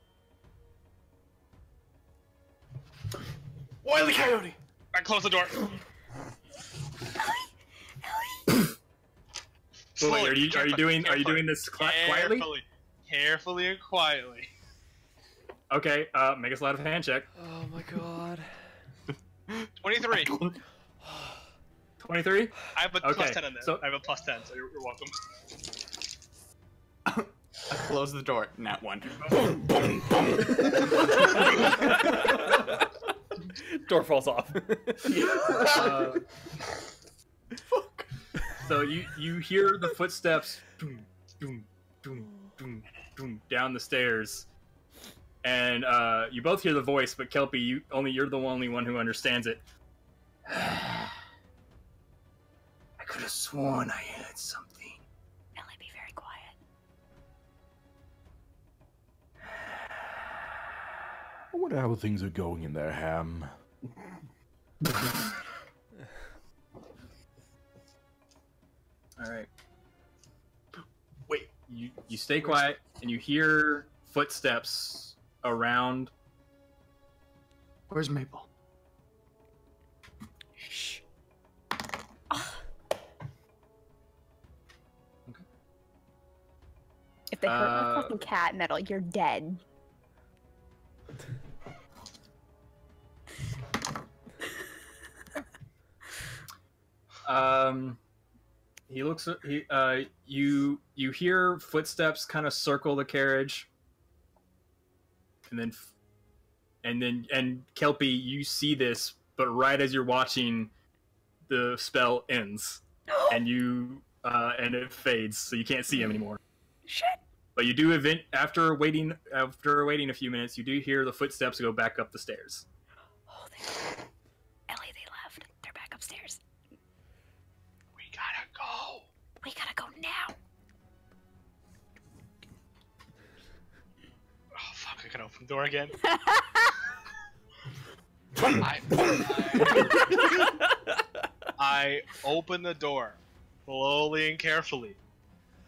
B: Wily Coyote!
G: I close the door.
C: So wait, are you doing this quietly?
G: Carefully and quietly.
C: Okay, make a sleight of hand check.
D: Oh my god.
G: 23.
C: 23?
G: I have a
C: Okay,
G: plus 10 in there.
C: so-
G: I have a plus 10, so you're welcome.
B: I close the door. Nat 1.
D: Door falls off.
B: Fuck.
C: So you hear the footsteps doom, doom, doom, doom, doom, down the stairs, and you both hear the voice, but Kelpi, you're the only one who understands it. I could have sworn I heard something.
E: Ellie, be very quiet.
A: I wonder how things are going in there, Ham.
C: All right. Wait. You stay quiet, and you hear footsteps around.
B: Where's Maple?
E: Shh. If they hurt my fucking cat, Metal, you're dead.
C: He looks. You hear footsteps kind of circle the carriage, and Kelpi, you see this, but right as you're watching, the spell ends, and it fades, so you can't see him anymore.
E: Shit.
C: But you do after waiting a few minutes, you do hear the footsteps go back up the stairs.
E: Oh, Ellie, they left. They're back upstairs.
G: We gotta go.
E: We gotta go now.
G: Oh, fuck, I can open the door again. I open the door slowly and carefully.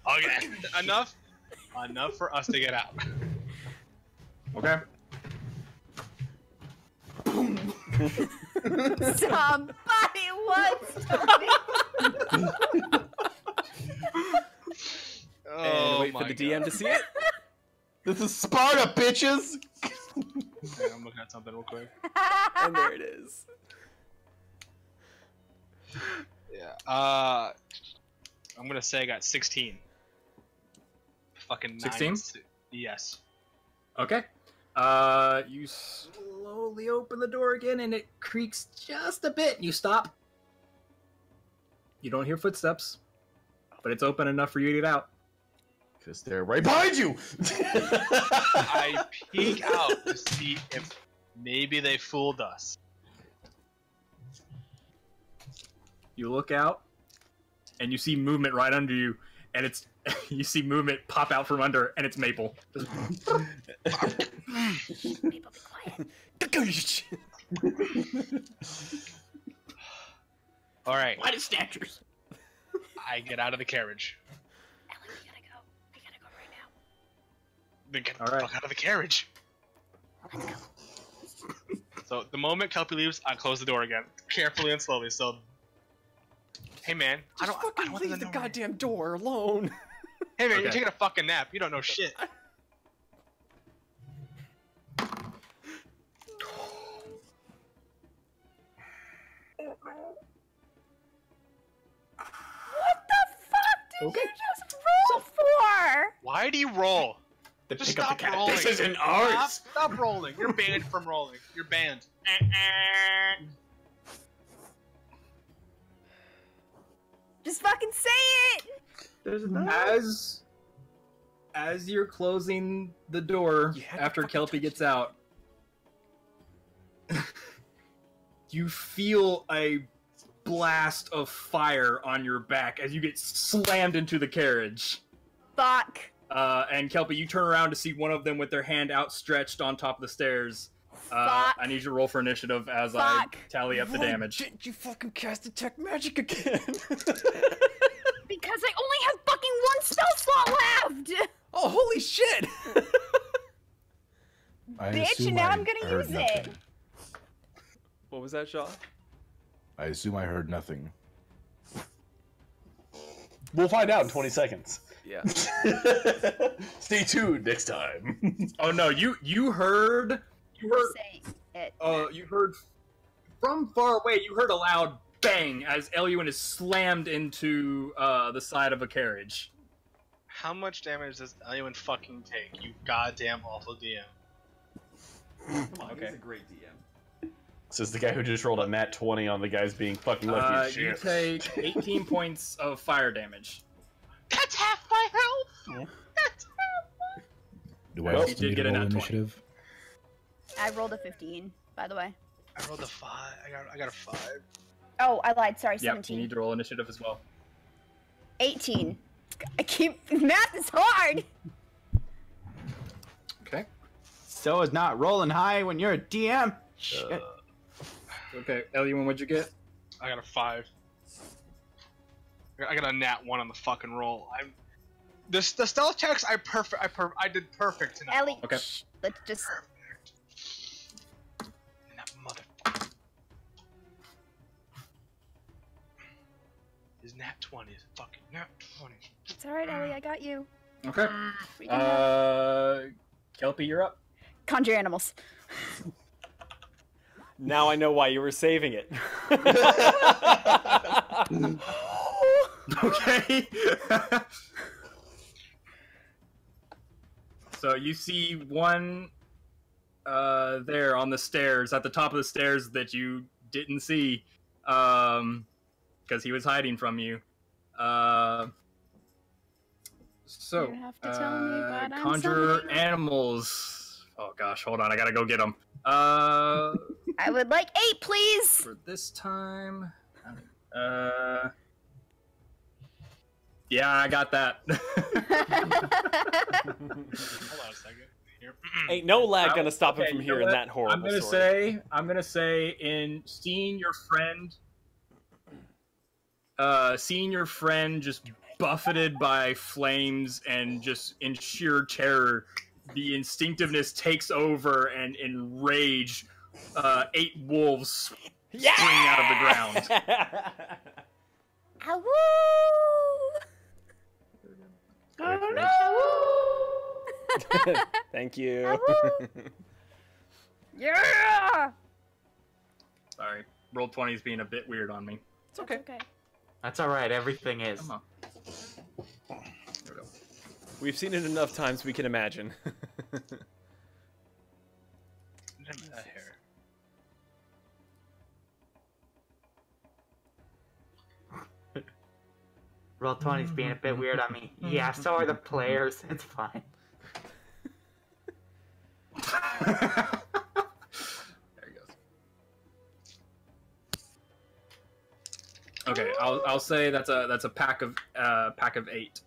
G: Okay, enough for us to get out.
C: Okay.
E: Somebody wants to
D: And wait for the DM to see it.
B: This is Sparta, bitches!
G: Okay, I'm looking at something real quick.
D: And there it is.
G: Yeah. I'm gonna say I got 16. Fucking
C: 16?
G: Yes.
C: Okay. You slowly open the door again, and it creaks just a bit. You stop. You don't hear footsteps, but it's open enough for you to get out.
F: Because they're right behind you!
G: I peek out to see if maybe they fooled us.
C: You look out, and you see movement right under you, and it's you see movement pop out from under, and it's Maple.
E: Maple, be quiet.
G: All right.
B: Why does snatchers?
G: I get out of the carriage.
E: Ellie, we gotta go. We gotta go right now.
G: Then get
C: All
G: the
C: right.
G: fuck out of the carriage.
E: Let's go.
G: So the moment Kelpi leaves, I close the door again, carefully and slowly. So, hey man, I
D: Just
G: don't
D: fucking
G: want
D: leave
G: them
D: the
G: to know.
D: goddamn door alone.
G: Hey man,
C: Okay.
G: you're taking a fucking nap. You don't know shit.
E: What the fuck did you just roll for?
G: Why do you roll?
B: To
G: Just
B: pick up
G: stop
B: the cat.
G: rolling.
B: This isn't ours.
G: Stop rolling. You're banned from rolling. You're banned.
E: Just fucking say it!
B: There's no.
C: As you're closing the door
D: You had to
C: after
D: fucking
C: Kelpie
D: touch
C: gets out, you feel a blast of fire on your back as you get slammed into the carriage.
E: Fuck.
C: And Kelpie, you turn around to see one of them with their hand outstretched on top of the stairs.
E: Fuck.
C: I need you to roll for initiative as
E: Fuck.
C: I tally up the
D: Why
C: damage.
D: didn't you fucking cast detect magic again?
E: Because I only have fucking one spell slot left!
D: Oh, holy shit!
A: I
E: Bitch,
A: assume
E: and now
A: I
E: I'm gonna
A: heard
E: use
A: nothing.
E: it.
D: What was that, Shaw?
A: I assume I heard nothing.
F: We'll find out in 20 seconds.
D: Yeah.
F: Stay tuned next time.
C: Oh no, you heard
E: Saying it.
C: you heard from far away, you heard a loud bang as Elluin is slammed into the side of a carriage.
G: How much damage does Elluin fucking take? You goddamn awful DM.
D: Okay. He's a great DM.
F: This is the guy who just rolled a nat 20 on the guys being fucking lucky as
C: You
F: shit.
C: take 18 points of fire damage.
G: That's half my health. That's
A: Do I
F: Well,
A: still
C: you
A: need
C: did
A: to
C: get a
A: roll
C: nat 20.
A: initiative?
E: I rolled a 15, by the way.
G: I rolled a 5. I got a 5.
E: Oh, I lied. Sorry,
C: Yep,
E: 17.
C: you need to roll initiative as well.
E: 18. I keep... Math is hard!
C: Okay.
B: So is not rolling high when you're a DM. Shit.
C: Okay, Elluin, what'd you get?
G: I got a 5. I got a nat 1 on the fucking roll. The stealth checks I did perfect tonight.
E: Ellie,
C: Okay.
E: shh, let's just...
G: Perfect. And that motherfucker. His nat 20 is fucking nat 20.
E: It's alright, Ellie, I got you.
C: Okay.
E: We can go.
C: Kelpie, you're up.
E: Conjure animals.
D: Now I know why you were saving it.
C: Okay. So you see one there on the stairs, at the top of the stairs that you didn't see, because he was hiding from you. So,
E: You have to tell me what I'm
C: conjure
E: summoning.
C: animals. Oh gosh, hold on, I gotta go get them.
E: I would like 8, please!
C: For this time, yeah, I got that.
G: Hold on a second. Here.
D: Ain't no lag
C: Oh,
D: gonna stop him
C: okay,
D: from
C: you know
D: hearing
C: what?
D: that horrible
C: I'm
D: story.
C: gonna say, in seeing your friend just buffeted by flames and just in sheer terror, the instinctiveness takes over, and in rage, 8 wolves spring out of the ground.
E: Awoo!
D: Thank you.
E: Yeah!
C: Sorry, roll 20 is being a bit weird on me.
D: It's okay.
E: Okay.
B: That's alright, everything is.
C: Come on. There we go.
D: We've seen it enough times we can imagine.
G: That hair.
B: Roll 20's being a bit weird on me. Yeah, so are the players. It's fine.
C: There he goes. Okay, I'll say that's a pack of 8.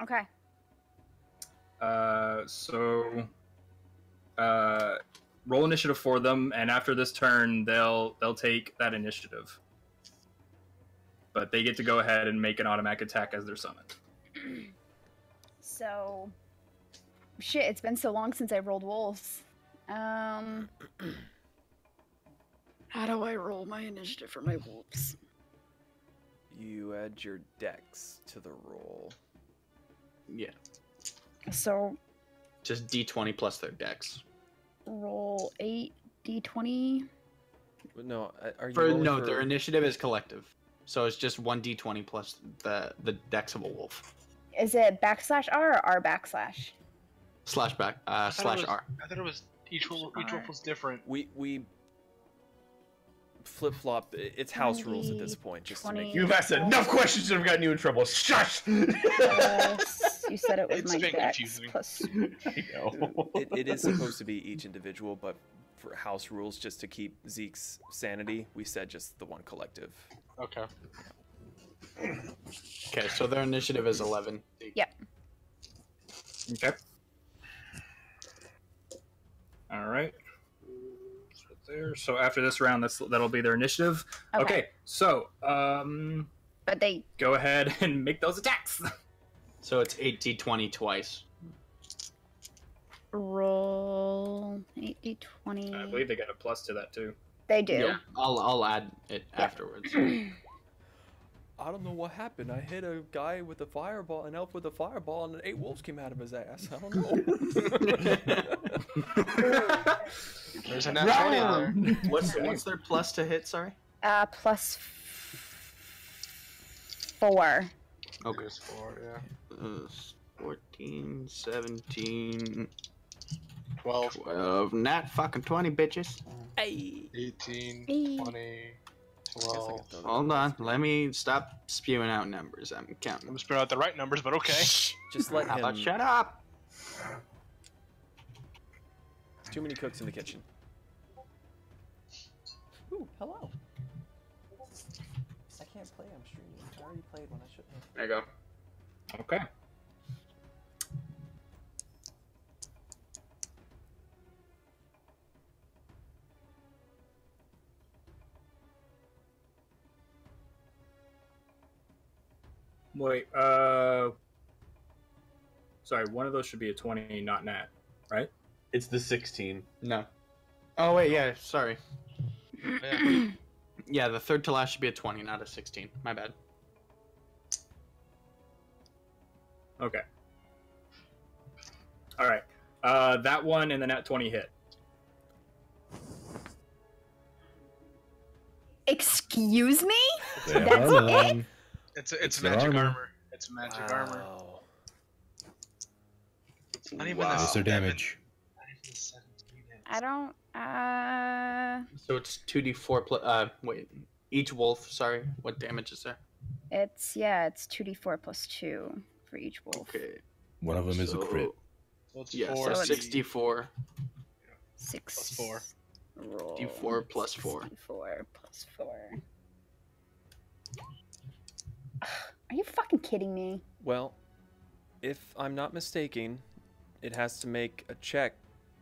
E: Okay.
C: Roll initiative for them, and after this turn, they'll take that initiative. But they get to go ahead and make an automatic attack as they're summoned.
E: So, shit, it's been so long since I rolled wolves. How do I roll my initiative for my wolves?
D: You add your dex to the roll.
H: Yeah.
E: So,
H: Just D20 plus their dex.
E: roll 8 d20.
D: No, are you
H: For
D: rolling
H: no,
D: for...
H: their initiative is collective. So it's just 1d20 plus the dex of a wolf.
E: Is it /r or r/?
H: Slash back slash R.
G: I thought it was each wolf was different.
D: We flip flop. It's house rules at this point, just to make.
F: You've asked enough questions that have gotten you in trouble. Shush!
E: You said it was
G: It's
E: my
G: been
E: dex
G: confusing.
E: plus.
F: I know.
D: It is supposed to be each individual, but for house rules, just to keep Zeke's sanity, we said just the one collective.
G: Okay.
H: Okay, so their initiative is 11.
E: Yep.
C: Okay. All right. There. So after this round, that'll be their initiative. Okay. So
E: But they.
C: go ahead and make those attacks.
H: So it's 8d20 twice.
E: Roll 8d20.
C: I believe they got a plus to that too.
E: They do.
H: Yeah, I'll add it afterwards.
D: I don't know what happened. I hit a guy with a fireball, an elf with a fireball, and 8 wolves came out of his ass. I don't know.
G: There's a nat 20 in there.
H: What's their plus to hit? Sorry.
E: Plus 4.
H: Okay.
G: There's 4, yeah.
H: 14, 17,
G: 12,
H: 12. Nat fucking 20, bitches.
D: Hey.
G: 18,
E: Hey.
G: 20, 12.
H: Hold on. Let me stop spewing out numbers. I'm counting.
G: I'm spelling out the right numbers, but okay.
D: Just let
H: How
D: him.
H: about shut up?
D: Too many cooks in the kitchen. Ooh, hello. I can't play. I'm streaming. I already played when I shouldn't have.
H: There you go.
C: Okay. Wait, sorry, one of those should be a 20, not nat, right?
F: It's the 16.
H: No. Oh, wait, yeah, sorry.
G: Yeah.
H: Yeah, the third to last should be a 20, not a 16. My bad.
C: Okay. Alright. That one and the nat 20 hit.
E: Excuse me?
A: Yeah,
E: That's it?
G: It's
A: their
G: magic
A: armor.
G: armor. It's magic armor.
D: Wow.
G: It's not even
H: Wow.
G: the
A: What's their damage?
G: Not even the 17 hits.
E: I don't.
H: So it's 2d4 plus. Wait. Each wolf, sorry. What damage is there?
E: It's 2d4 plus 2 for each wolf.
H: Okay.
A: One of them is a crit.
G: So it's
H: Yeah,
G: 4,
H: so
E: it's
H: 64.
E: 6
G: plus 4.
E: Roll.
H: D4 plus 4.
E: 4 plus 4. Are you fucking kidding me?
D: Well, if I'm not mistaken, it has to make a check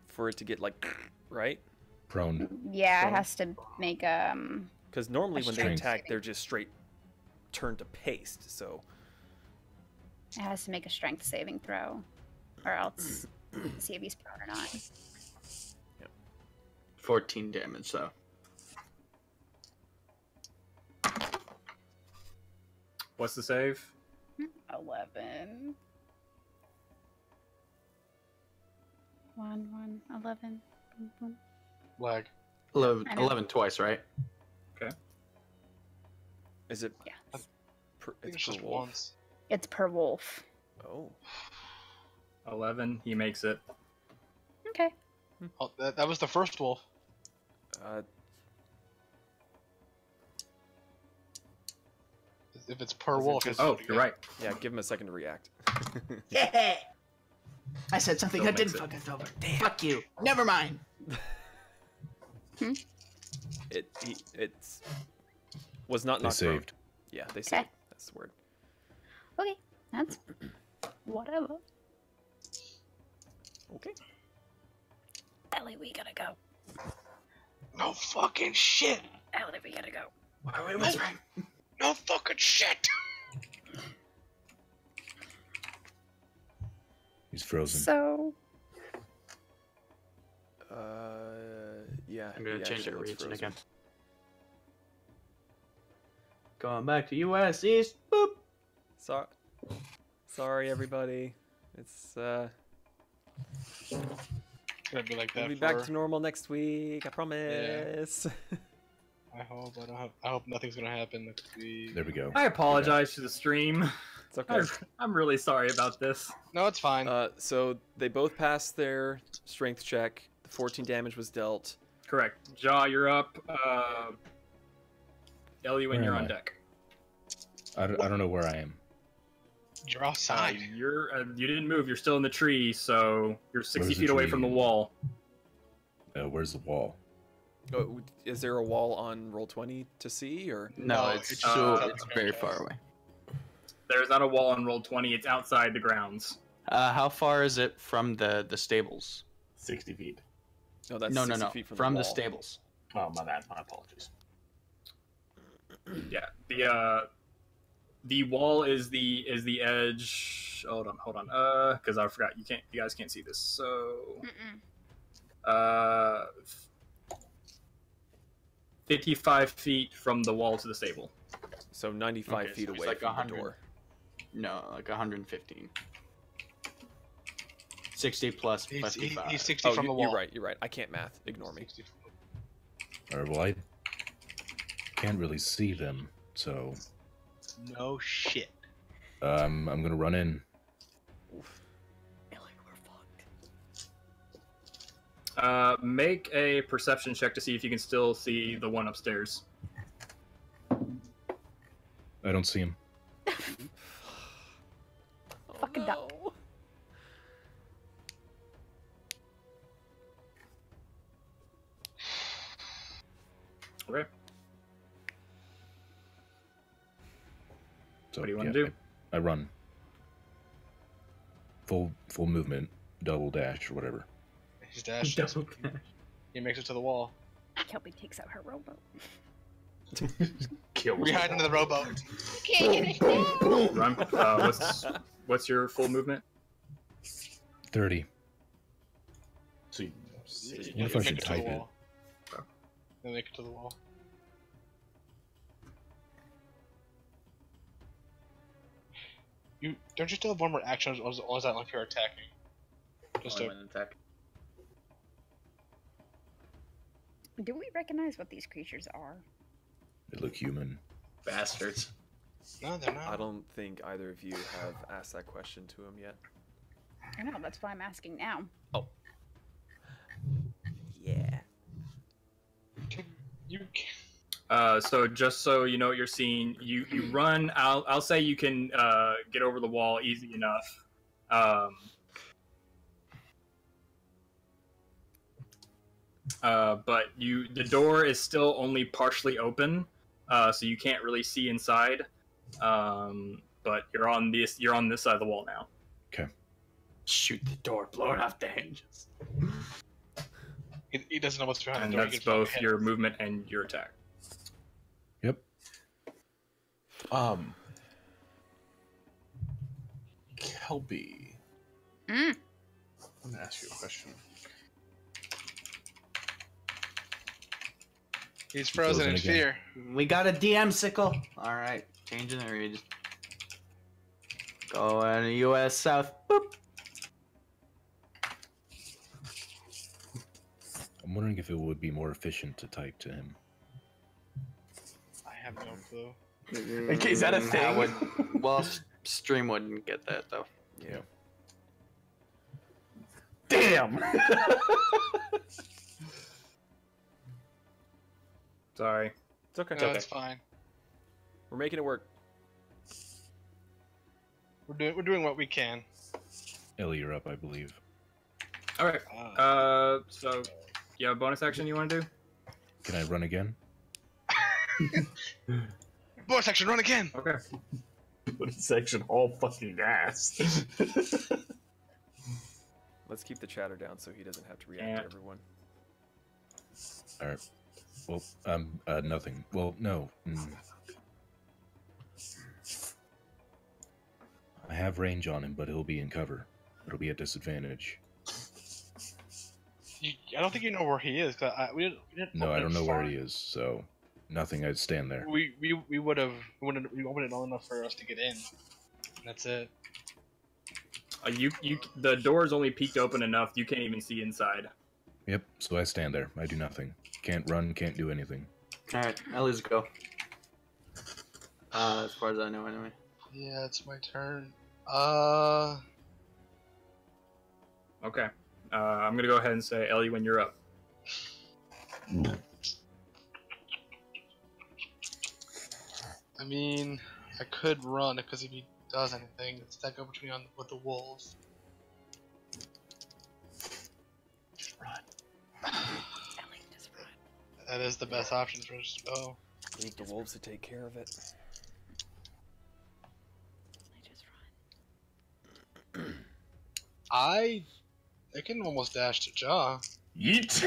D: for it to get like, right?
A: Prone.
E: Yeah,
D: Prone.
E: it has to make
D: Because normally when they
A: strength.
D: attack, they're just straight turned to paste. So
E: it has to make a strength saving throw, or else see if he's prone or not.
H: 14 damage, though.
C: What's the save?
E: 11. 1, 11. Boom, boom.
G: Lag.
H: 11,
E: I know.
H: 11 twice, right?
D: is it?
E: Yeah.
G: I think it's
D: per
G: just
D: wolf?
G: once.
E: It's per wolf.
D: Oh.
C: 11, he makes it.
E: Okay.
G: Oh, that was the first wolf. If it's per
D: Was it
G: wolf,
D: just-
G: it's
C: Oh, you're right.
D: Yeah, give him a second to react.
B: Yeah. I said something
C: Still
B: that didn't
C: makes
B: fuck
C: it.
B: us over. Fuck you. Never mind.
D: It's was not
A: They
D: knocked prone.
A: saved.
D: Yeah, they saved. That's the word.
E: Okay. That's Whatever.
D: Okay.
E: Ellie, we gotta go.
G: No fucking shit.
E: Ellie, we gotta go.
H: Why are we whispering?
G: No fucking shit.
A: He's frozen.
E: So,
D: Yeah.
H: I'm gonna
D: he
H: change
D: actually
H: our
D: looks
H: region
D: frozen.
H: again. Going back to US East. Boop.
D: Sorry, everybody. It's
G: Gonna be like
D: we'll
G: that
D: be
G: for...
D: back to normal next week. I promise.
G: I hope nothing's gonna happen next week.
A: There we go.
C: I apologize to the stream.
D: It's okay.
C: I'm really sorry about this.
G: No, it's fine.
D: So they both passed their strength check. The 14 damage was dealt.
C: Correct. Jaa, you're up. Elluin,
A: Where
C: you're
A: am
C: on
A: I?
C: deck.
A: I don't know where I am.
G: You're outside.
C: You didn't move. You're still in the tree, so you're 60
A: Where's the
C: feet away
A: tree?
C: from the wall.
A: Where's the wall?
D: Oh, is there a wall on roll 20 to see, or
H: No,
G: it's
H: it's
G: just
H: very far away.
C: There's not a wall on roll 20. It's outside the grounds.
H: How far is it from the stables?
F: 60 feet.
D: no? That's
H: No,
D: 60
H: no.
D: feet from
H: From
D: the
H: the
D: wall.
H: stables.
F: Oh, my bad. My apologies.
C: Yeah. The wall is the edge. Hold on. Because I forgot you guys can't see this. So 55 feet from the wall to the stable.
D: So 95
H: Okay,
D: feet
H: so it's
D: away
H: like
D: from
H: 100.
D: the door.
H: No, like 115. 60 plus
G: He's
H: 55.
G: 60
D: Oh,
G: from the wall.
D: you're right. I can't math. Ignore me.
G: 60.
A: Alright, well, I can't really see them, so
G: No shit.
A: I'm gonna run in.
E: Ellie, we're fucked.
C: Make a perception check to see if you can still see the one upstairs.
A: I don't see him.
E: Fucking duck.
C: Okay.
A: So,
C: What do you wanna do?
A: I run. Full movement, double dash or whatever.
G: He's dashes. He makes it to the wall.
E: Kelpi takes out her rowboat.
G: We hide under the rowboat.
C: Run. What's your full movement?
A: 30.
F: So you,
A: What if I should type it?
G: Then make it to the wall. Don't you still have one more action, or is that like you're attacking? Just to,
C: attack.
E: Do we recognize what these creatures are?
A: They look human.
H: Bastards.
G: no, they're not.
D: I don't think either of you have asked that question to him yet.
E: I know, that's why I'm asking now.
D: Oh. Yeah.
G: You.
C: So just so you know what you're seeing, you run. I'll say you can get over the wall easy enough. But the door is still only partially open, so you can't really see inside. But you're on this side of the wall now.
A: Okay.
H: Shoot the door, blow it off the hinges.
G: He doesn't know what's behind
C: And
G: the door.
C: that's both your movement and your attack.
A: Yep.
F: Kelpi.
E: Mm.
F: I'm gonna ask you a question.
G: He's frozen in
A: again.
G: fear.
H: We got a DM sickle. All right, changing the region. Going to US South. Boop.
A: I'm wondering if it would be more efficient to type to him.
G: I have no clue.
H: Is that a thing? Well, stream wouldn't get that though.
A: Yeah.
H: Damn.
C: Sorry.
D: It's okay.
G: No, it's fine.
D: We're making it work.
G: We're doing what we can.
A: Ellie, you're up, I believe.
C: All right. So you have a bonus action you want to do?
A: Can I run again?
G: Bonus action, run again.
C: Okay.
F: But it's section all fucking ass.
D: Let's keep the chatter down so he doesn't have to react to everyone.
A: All right. Well, nothing. Well, no. I have range on him, but he'll be in cover. It'll be at disadvantage.
G: I don't think you know where he is. Cause we didn't
A: No, I don't know where he is, so nothing. I'd stand there.
G: We opened it long enough for us to get in. That's it.
C: The door's only peeked open enough. You can't even see inside.
A: Yep. So I stand there. I do nothing. Can't run. Can't do anything.
H: All right, Ellie's go. As far as I know, anyway.
G: Yeah, it's my turn.
C: Okay. I'm gonna go ahead and say, Ellie, when you're up.
G: I mean, I could run because if he does anything, it's that go between me with the wolves.
E: Just run. Ellie, just run.
G: That is the best option for us to go.
D: Leave the wolves to take care of it.
E: Just run.
G: I can almost dash to Jaa.
F: Yeet!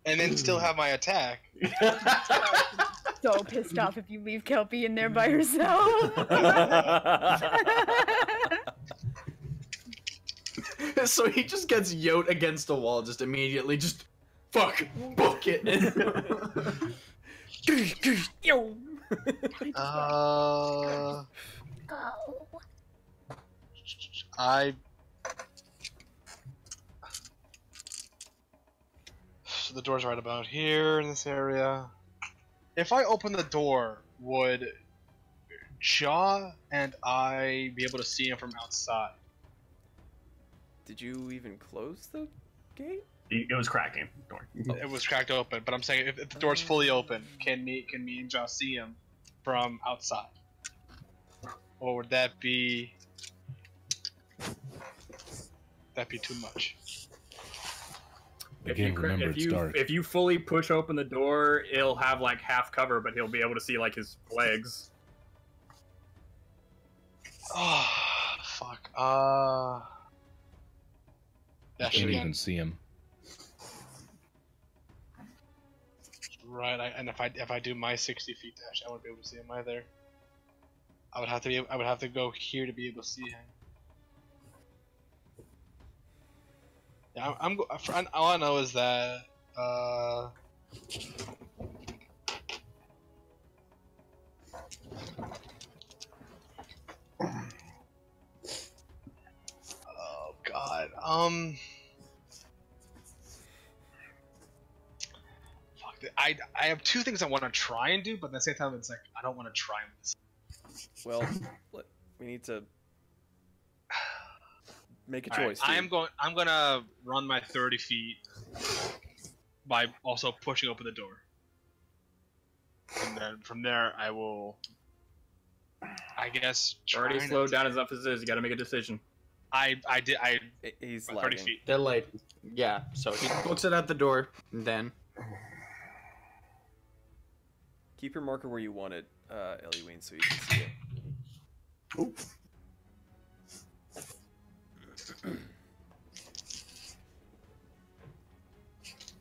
G: And then still have my attack.
E: So pissed off if you leave Kelpi in there by herself.
H: So he just gets yote against the wall, just immediately, just fuck, book it.
G: So the door's right about here in this area. If I open the door, would Jaa and I be able to see him from outside?
D: Did you even close the gate?
F: It was cracking. Door.
G: It was cracked open, but I'm saying if the door's fully open, can me and Jaa see him from outside? Or would that be too much?
A: Again, remember it's dark.
C: If you fully push open the door, it'll have like half cover, but he'll be able to see like his legs.
G: Oh, fuck. Dash
A: Can't
G: again.
A: even see him.
G: Right, and if I do my 60 feet dash, I won't be able to see him either. I would have to go here to be able to see him. Yeah, all I know is that oh god, fuck it. I have two things I want to try and do, but at the same time it's like I don't want to try this.
D: Well, we need to make a
G: All right,
D: choice.
G: I'm gonna run my 30 feet by also pushing open the door, and then from there I will, I guess.
C: Already slowed down enough as it is. You got to make a decision.
D: He's
G: 30
D: lagging.
G: feet.
H: They're late. Yeah, so he books it at the door, and then.
D: Keep your marker where you want it, Elluin, so you can see it.
F: Oop.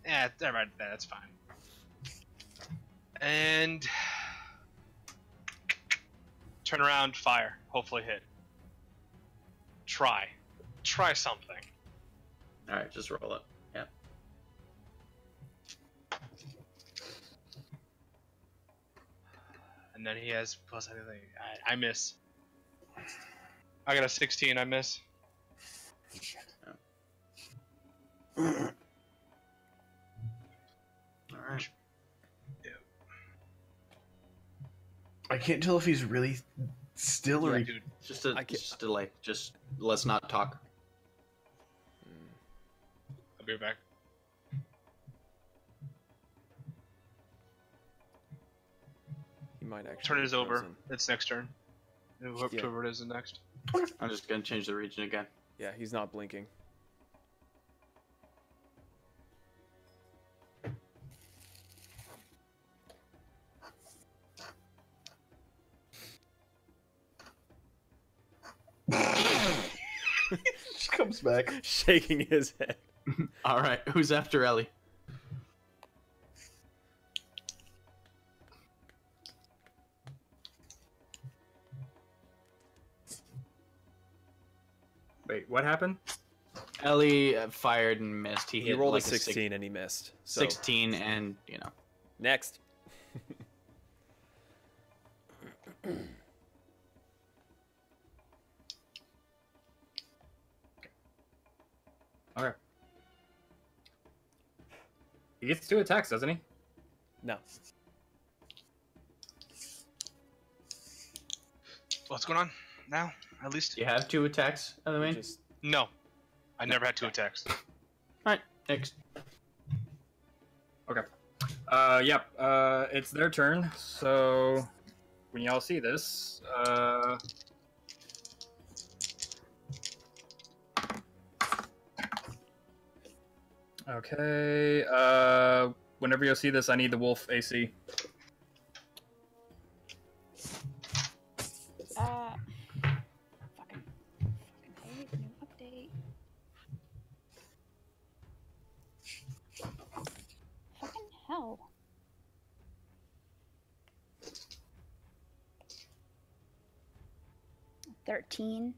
G: Yeah, right, that's fine. And turn around, fire. Hopefully hit. Try something.
H: All right, just roll it. Yeah.
G: And then he has plus anything. I miss. I got a 16. I miss.
H: All right.
F: I can't tell if he's really still or.
G: Yeah, dude.
H: Just a delay. Just let's not talk.
G: I'll be right back.
D: He might actually.
G: Turn is
D: be
G: over.
D: frozen.
G: It's next turn. Whoever it is next.
H: I'm just gonna change the region again.
D: Yeah, he's not blinking.
H: She comes back.
D: Shaking his head.
H: All right, who's after Ellie?
C: Wait, what happened?
H: Ellie fired and missed.
D: He
H: hit
D: rolled
H: like
D: a 16 and he missed. So.
H: 16 and, you know.
D: Next.
C: Okay. He gets 2 attacks, doesn't he?
D: No.
G: What's going on now? At least.
H: You have 2 attacks, Elluin?
D: Just...
G: No, I never had 2 attacks.
H: Alright, next.
C: Okay. Yep. It's their turn. So when y'all see this, okay. Whenever you see this, I need the wolf AC.
E: Fucking hate, new update. Fucking hell. $13.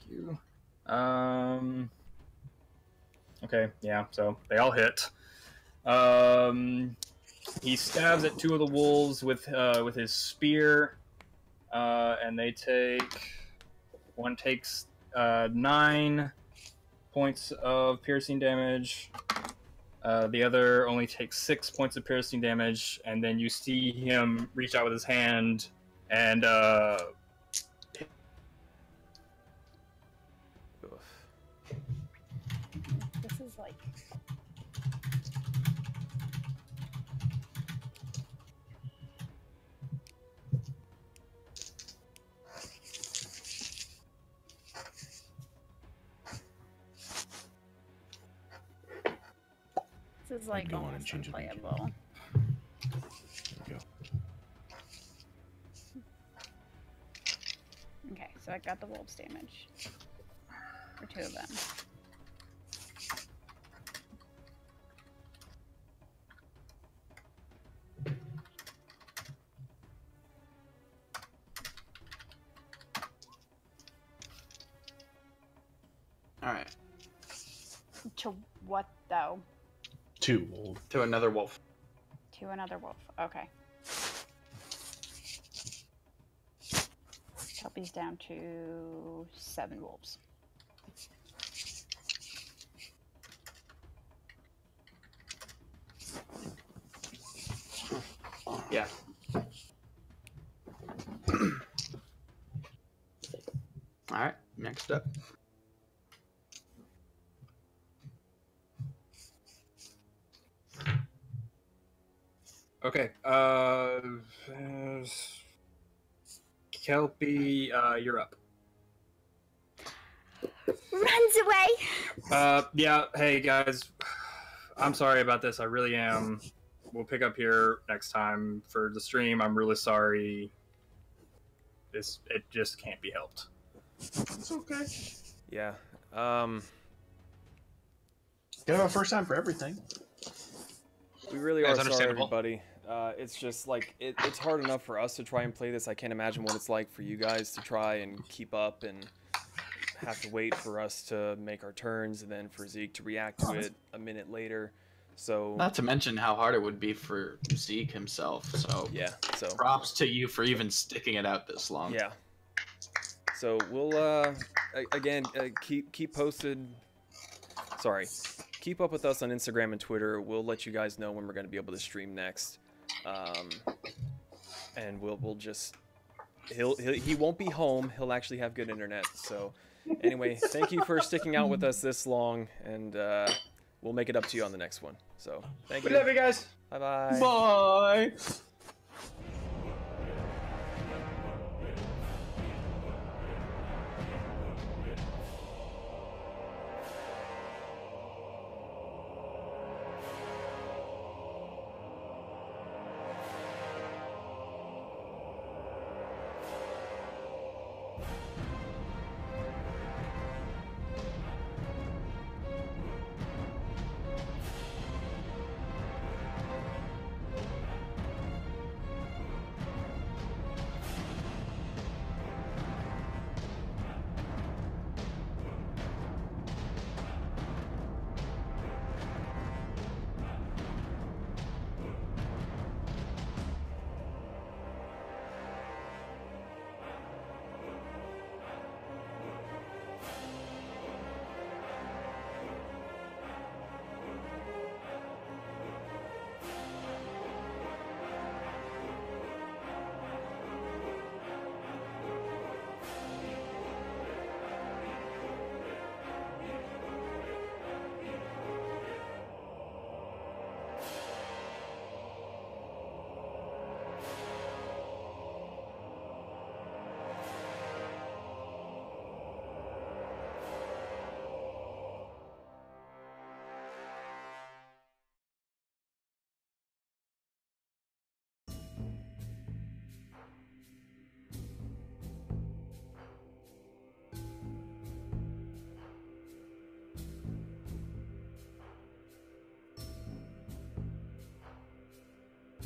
C: You. Okay, yeah, so they all hit. He stabs at 2 of the wolves with his spear, and they take... One takes 9 points of piercing damage. The other only takes 6 points of piercing damage, and then you see him reach out with his hand and
E: This is like... This is like
A: go on and
E: almost
A: change it.
E: unplayable.
A: There we go.
E: Okay, so I got the wolves damage. For 2 of them.
H: Alright,
E: To what though?
H: 2 wolf. To another wolf.
E: To another wolf. Okay. Kelpi's down to 7 wolves.
H: Yeah. Alright, next up.
C: okay. Kelpi, you're up.
E: Runs away!
C: Yeah, hey guys. I'm sorry about this, I really am. We'll pick up here next time for the stream. I'm really sorry. It just can't be helped.
H: It's okay.
D: Yeah.
H: You have a first time for everything.
D: We really
G: Yeah,
D: are
G: it's
D: sorry,
G: understandable.
D: everybody. It's just like it's hard enough for us to try and play this. I can't imagine what it's like for you guys to try and keep up and have to wait for us to make our turns and then for Zeke to react to it a minute later. So
H: Not to mention how hard it would be for Zeke himself. So
D: yeah, so
H: props to you for even sticking it out this long.
D: yeah. So we'll again keep posted. Sorry, keep up with us on Instagram and Twitter. We'll let you guys know when we're going to be able to stream next. And we'll just he won't be home. He'll actually have good internet. So anyway, thank you for sticking out with us this long, and we'll make it up to you on the next one. So thank you.
C: We love you guys.
D: Bye bye.
H: Bye.